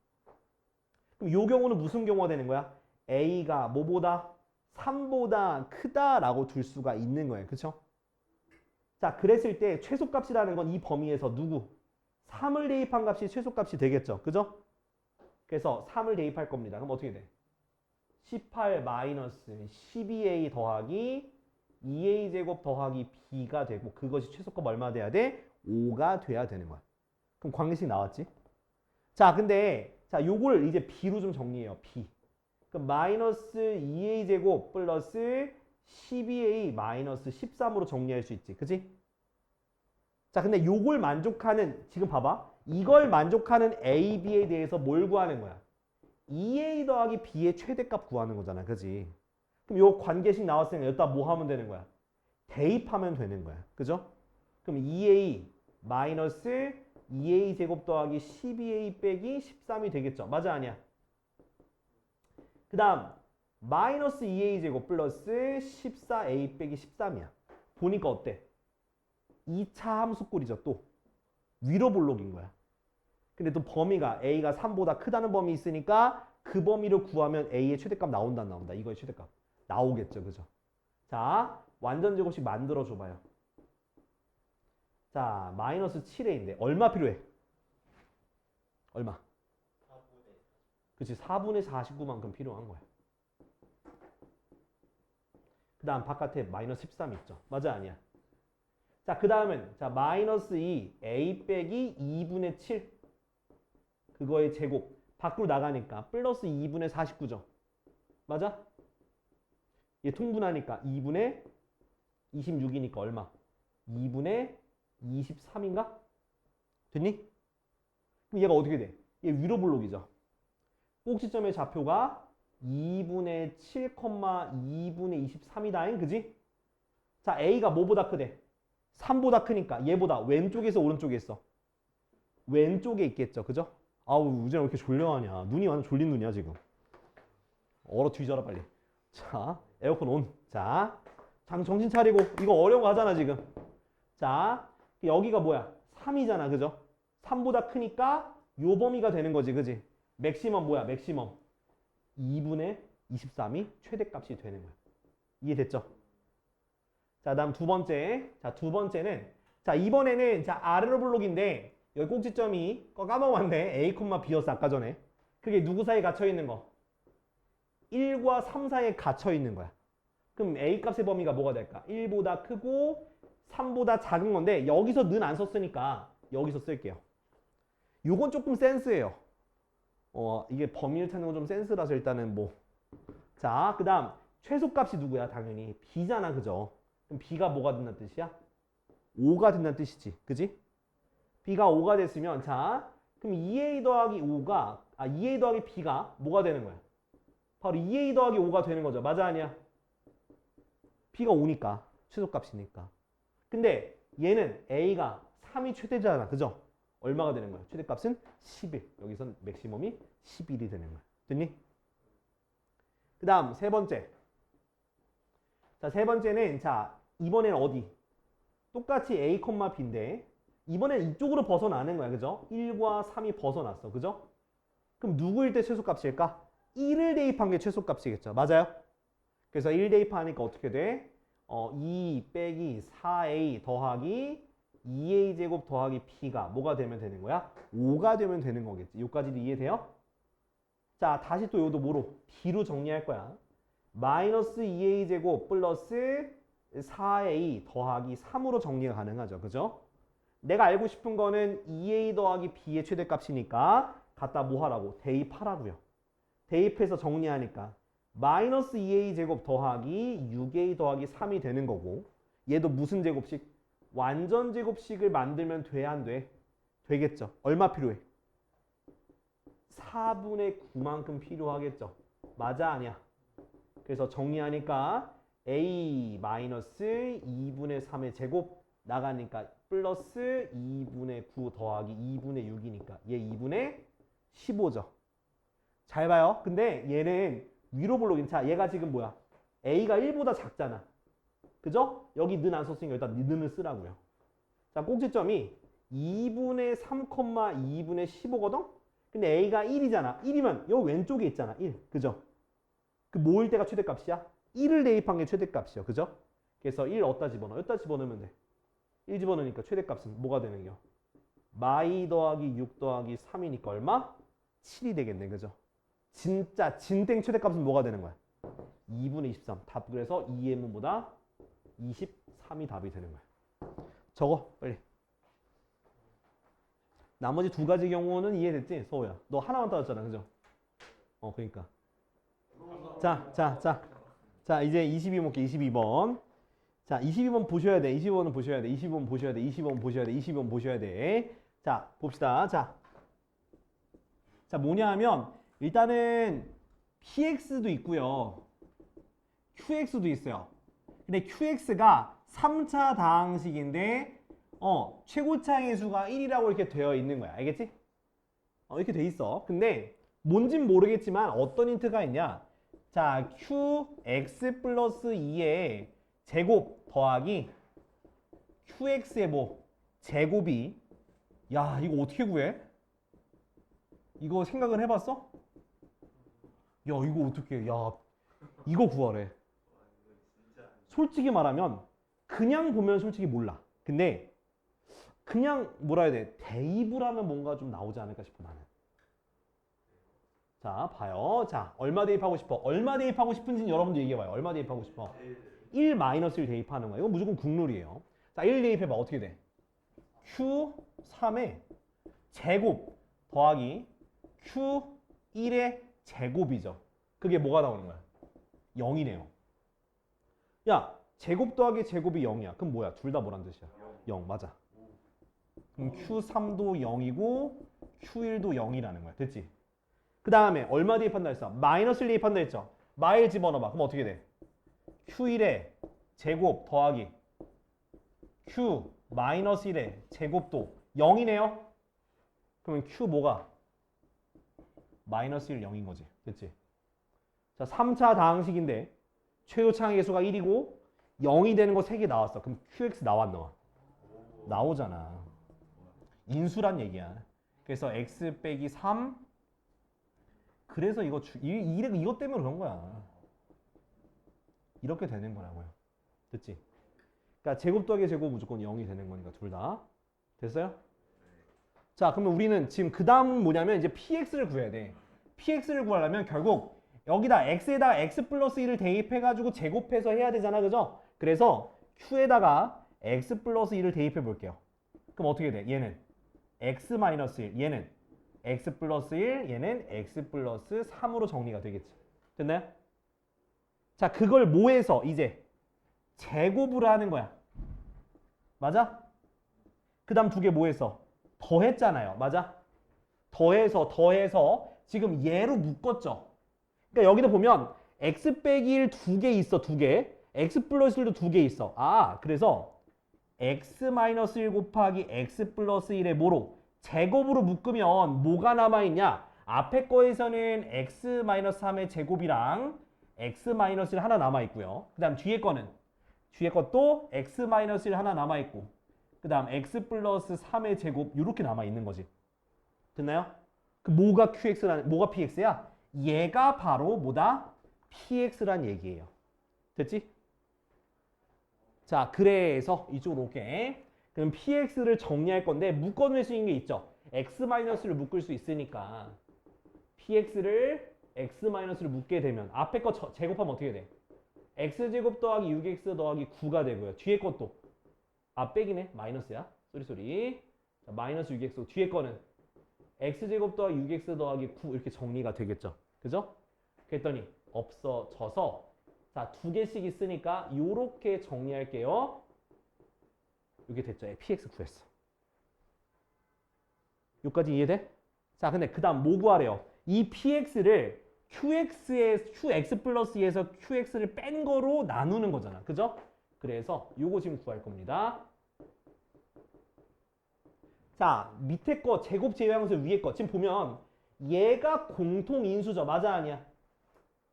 그럼 요 경우는 무슨 경우가 되는 거야? a가 뭐보다? 3보다 크다라고 둘 수가 있는 거예요. 그쵸? 자, 그랬을 때 최소값이라는 건 이 범위에서 누구? 3을 대입한 값이 최소값이 되겠죠. 그죠? 그래서 3을 대입할 겁니다. 그럼 어떻게 돼? 18 마이너스 12a 더하기 2a 제곱 더하기 b가 되고 그것이 최소값 얼마 돼야 돼? 5가 돼야 되는 거야. 그럼 관계식 나왔지? 자, 근데 자, 요걸 이제 b로 좀 정리해요. b. 그럼 마이너스 2a 제곱 플러스 12a 마이너스 13으로 정리할 수 있지. 그치? 자, 근데 요걸 만족하는 지금 봐봐. 이걸 만족하는 a, b에 대해서 뭘 구하는 거야? 2a 더하기 b의 최대값 구하는 거잖아. 그치? 그럼 요 관계식 나왔으니까 여기다 뭐 하면 되는 거야? 대입하면 되는 거야. 그죠? 그럼 2a 마이너스 2a 제곱 더하기 12a 빼기 13이 되겠죠. 맞아 아니야? 그 다음 마이너스 2a 제곱 플러스 14a 빼기 13이야. 보니까 어때? 2차 함수꼴이죠. 또 위로 볼록인 거야. 근데 또 범위가 a가 3보다 크다는 범위 있으니까 그 범위를 구하면 a의 최대값 나온다 안 나온다. 이거의 최대값 나오겠죠. 그죠? 자, 완전 제곱식 만들어 줘봐요. 자, 마이너스 7a인데 얼마 필요해? 얼마?
4분의
그치, 4분의 49만큼 필요한 거야. 그 다음 바깥에 마이너스 13 있죠. 맞아 아니야? 자, 그 다음은 자 마이너스 2 a 빼기 2분의 7 그거의 제곱 밖으로 나가니까 플러스 2분의 49죠. 맞아? 얘 통분하니까 2분의 26이니까 얼마? 2분의 23인가? 됐니? 그럼 얘가 어떻게 돼? 얘 위로 볼록이죠. 꼭지점의 좌표가 2분의 7, 2분의 23이다잉. 그지? 자, A가 뭐보다 크대? 3보다 크니까 얘보다 왼쪽에서 오른쪽에 있어. 왼쪽에 있겠죠. 그죠? 아우, 우진아 왜 이렇게 졸려하냐. 눈이 완전 졸린 눈이야 지금. 얼어 뒤져라 빨리. 자, 에어컨 온. 자, 정신 차리고. 이거 어려운 거 하잖아 지금. 자, 여기가 뭐야? 3이잖아. 그죠? 3보다 크니까 요 범위가 되는 거지. 그지? 맥시멈 뭐야? 맥시멈 2분의 23이 최대값이 되는 거야. 이해됐죠? 자, 다음 두 번째. 자, 두 번째는, 자, 이번에는, 자, 아래로 블록인데 여기 꼭지점이 까먹었네. A, B였어 아까 전에. 그게 누구 사이에 갇혀 있는 거? 1과 3 사이에 갇혀 있는 거야. 그럼 A 값의 범위가 뭐가 될까? 1보다 크고 3보다 작은 건데 여기서 는 안 썼으니까 여기서 쓸게요. 요건 조금 센스예요. 이게 범위를 찾는 건 좀 센스라서 일단은 뭐. 자, 그 다음 최소값이 누구야? 당연히 B잖아. 그죠? 그럼 B가 뭐가 된다는 뜻이야? 5가 된다는 뜻이지. 그지? B가 5가 됐으면, 자, 그럼 2A 더하기 5가, 2A 더하기 B가 뭐가 되는 거야? 바로 2A 더하기 5가 되는 거죠. 맞아, 아니야? B가 5니까, 최소값이니까. 근데 얘는 A가 3이 최대잖아. 그죠? 얼마가 되는 거야? 최대값은 11. 여기선 맥시멈이 11이 되는 거야. 됐니? 그 다음 세 번째. 자, 세 번째는, 자, 이번엔 어디? 똑같이 A, B인데 이번엔 이쪽으로 벗어나는 거야. 그죠? 1과 3이 벗어났어. 그죠? 그럼 누구일 때 최소값일까? 1을 대입한 게 최소값이겠죠. 맞아요? 그래서 1 대입하니까 어떻게 돼? 2 빼기 4A 더하기 2A 제곱 더하기 B가 뭐가 되면 되는 거야? 5가 되면 되는 거겠지. 여기까지도 이해돼요? 자, 다시 또 요도 뭐로? B로 정리할 거야. 마이너스 2A 제곱 플러스 4A 더하기 3으로 정리가 가능하죠. 그죠? 내가 알고 싶은 거는 2A 더하기 B의 최대값이니까 갖다 뭐 하라고? 대입하라고요. 대입해서 정리하니까 마이너스 2A 제곱 더하기 6A 더하기 3이 되는 거고 얘도 무슨 제곱식? 완전 제곱식을 만들면 돼, 안 돼? 되겠죠. 얼마 필요해? 4분의 9만큼 필요하겠죠. 맞아, 아니야? 그래서 정리하니까 A 마이너스 2분의 3의 제곱 나가니까 플러스 2분의 9 더하기 2분의 6이니까 얘 2분의 15죠. 잘 봐요. 근데 얘는 위로 볼록인 차. 얘가 지금 뭐야? A가 1보다 작잖아. 그죠? 여기 는 안 썼으니까 일단 는을 쓰라고요. 자, 꼭지점이 2분의 3, 2분의 15거든? 근데 A가 1이잖아. 1이면 여기 왼쪽에 있잖아. 1. 그죠? 그 모일 때가 최대값이야? 1을 대입한 게 최대값이요. 그죠? 그래서 1 어디다 집어넣어? 여기다 집어넣으면 돼. 1 집어넣으니까 최대값은 뭐가 되는 겨? 마이 더하기 6 더하기 3이니까 얼마? 7이 되겠네. 그죠? 진짜 진땡 최대값은 뭐가 되는 거야? 2분의 23. 답 그래서 2m보다 23이 답이 되는 거야. 적어 빨리. 나머지 두 가지 경우는 이해됐지? 서우야. 너 하나만 따졌잖아. 그죠? 그러니까. 자, 이제 22번 볼게. 22번. 자, 22번 보셔야 돼. 22번은 보셔야 돼. 22번 보셔야 돼. 22번 보셔야 돼. 22번 보셔야 돼. 자, 봅시다. 자, 뭐냐 하면 일단은 PX도 있고요. QX도 있어요. 근데 QX가 3차 다항식인데 최고차의 수가 1이라고 이렇게 되어 있는 거야. 알겠지? 이렇게 돼 있어. 근데 뭔진 모르겠지만 어떤 힌트가 있냐? 자, QX 플러스 2의 제곱 더하기 QX의 뭐 제곱이 야, 이거 어떻게 구해? 이거 생각을 해봤어? 야, 이거 어떻게 야, 이거 구하래. 솔직히 말하면 그냥 보면 솔직히 몰라. 근데 그냥 뭐라 해야 돼? 대입을 하면 뭔가 좀 나오지 않을까 싶어 나는. 자, 봐요. 자, 얼마 대입하고 싶어? 얼마 대입하고 싶은지는 여러분들 얘기해봐요. 얼마 대입하고 싶어? 1 마이너스 1 대입하는 거야. 이건 무조건 국룰이에요. 자, 1 대입해봐. 어떻게 돼? Q3의 제곱 더하기 Q1의 제곱이죠. 그게 뭐가 나오는 거야? 0이네요. 야, 제곱 더하기 제곱이 0이야. 그럼 뭐야? 둘 다 뭐란 뜻이야? 0 맞아. 그럼 Q3도 0이고 Q1도 0이라는 거야. 됐지? 그 다음에 얼마 대입한다 했어? 마이너스를 대입한다 했죠? 마일 집어넣어봐. 그럼 어떻게 돼? Q1의 제곱 더하기 Q 마이너스 1의 제곱도 0이네요? 그러면 Q 뭐가? 마이너스 1, 0인 거지. 됐지? 자, 3차 다항식인데 최소차항의 개수가 1이고 0이 되는 거 3개 나왔어. 그럼 QX 나와 안 나와? 나오잖아. 인수란 얘기야. 그래서 X 빼기 3 그래서 이것 때문에 그런 거야. 이렇게 되는 거라고요. 됐지? 그러니까 제곱 더하기 제곱 무조건 0이 되는 거니까 둘 다. 됐어요? 자, 그러면 우리는 지금 그 다음은 뭐냐면 이제 PX를 구해야 돼. PX를 구하려면 결국 여기다 X에다가 X 플러스 1을 대입해가지고 제곱해서 해야 되잖아. 그죠? 그래서 Q에다가 X 플러스 1을 대입해 볼게요. 그럼 어떻게 돼? 얘는 X 마이너스 1, 얘는 X 플러스 1, 얘는 X 플러스 3으로 정리가 되겠지. 됐나요? 자, 그걸 뭐해서 이제 제곱으로 하는 거야. 맞아? 그 다음 두 개 뭐해서? 더했잖아요. 맞아? 더해서 지금 얘로 묶었죠. 그러니까 여기도 보면 x 빼기 1 두 개 있어. 두 개. x 플러스 1도 두 개 있어. 아, 그래서 x 마이너스 1 곱하기 x 플러스 1의 뭐로? 제곱으로 묶으면 뭐가 남아있냐? 앞에 거에서는 x 마이너스 3의 제곱이랑 x 마이너스 1 하나 남아있고요. 그 다음 뒤에 것도 x 마이너스 1 하나 남아있고 그 다음 x 플러스 3의 제곱 이렇게 남아있는 거지. 됐나요? 그 뭐가 px야? 얘가 바로 뭐다? px란 얘기예요. 됐지? 자, 그래서 이쪽으로 올게. 그럼 px를 정리할 건데 묶어낼 수 있는 게 있죠. x-를 묶을 수 있으니까 px를 x-를 묶게 되면 앞에 거 제곱하면 어떻게 돼? x제곱 더하기 6x 더하기 9가 되고요. 뒤에 것도 빼기네. 마이너스야. 쏘리. 자, 마이너스 6x. 뒤에 거는 x제곱 더하기 6x 더하기 9 이렇게 정리가 되겠죠. 그죠? 그랬더니 없어져서 자, 두 개씩 있으니까 요렇게 정리할게요. 이게 됐죠. px 구했어. 여기까지 이해돼? 자, 근데 그 다음 뭐 구하래요? 이 px를 qx 플러스 2에서 qx를 뺀 거로 나누는 거잖아. 그죠? 그래서 요거 지금 구할 겁니다. 자, 밑에 거 제곱 제외하면서 위에 거 지금 보면 얘가 공통 인수죠. 맞아 아니야?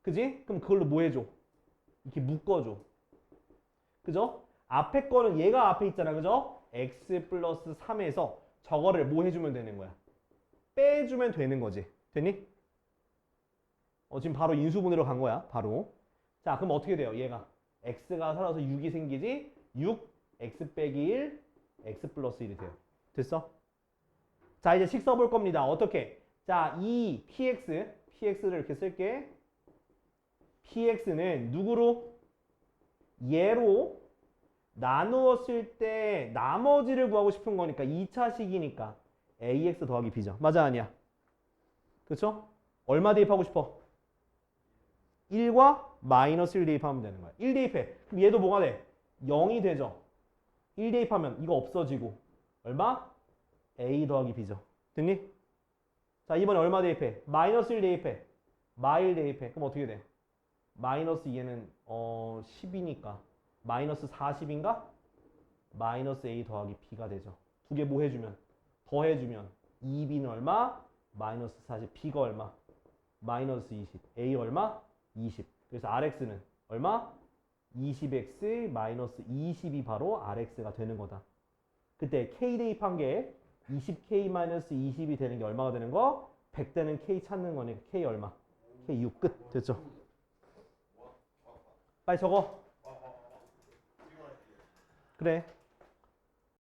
그지? 그럼 그걸로 뭐 해줘? 이렇게 묶어줘. 그죠? 앞에 거는 얘가 앞에 있잖아. 그죠? x 플러스 3에서 저거를 뭐 해주면 되는 거야? 빼주면 되는 거지. 됐니? 지금 바로 인수분해로 간 거야. 바로. 자, 그럼 어떻게 돼요? 얘가 x가 살아서 6이 생기지? 6, x 빼기 1, x 플러스 1이 돼요. 됐어? 자, 이제 식 써볼 겁니다. 어떻게? 자, 이 px를 이렇게 쓸게. px는 누구로? 얘로 나누었을 때 나머지를 구하고 싶은 거니까 2차식이니까 ax 더하기 b죠. 맞아 아니야? 그렇죠? 얼마 대입하고 싶어? 1과 마이너스 1 대입하면 되는 거야. 1 대입해. 그럼 얘도 뭐가 돼? 0이 되죠. 1 대입하면 이거 없어지고 얼마? a 더하기 b죠. 됐니? 자, 이번에 얼마 대입해? 마이너스 1 대입해. 마1 대입해. 그럼 어떻게 돼? 마이너스 2에는 10이니까 마이너스 40인가? 마이너스 a 더하기 b가 되죠. 두 개 뭐 해주면? 더해주면 2b는 얼마? 마이너스 40. b가 얼마? 마이너스 20. a 얼마? 20. 그래서 rx는 얼마? 20x 마이너스 20이 바로 rx가 되는 거다. 그때 k 대입한 게 20k 마이너스 20이 되는 게 얼마가 되는 거? 100대는 k 찾는 거니까 k 얼마? k 6 끝. 됐죠? 빨리 적어. 그래.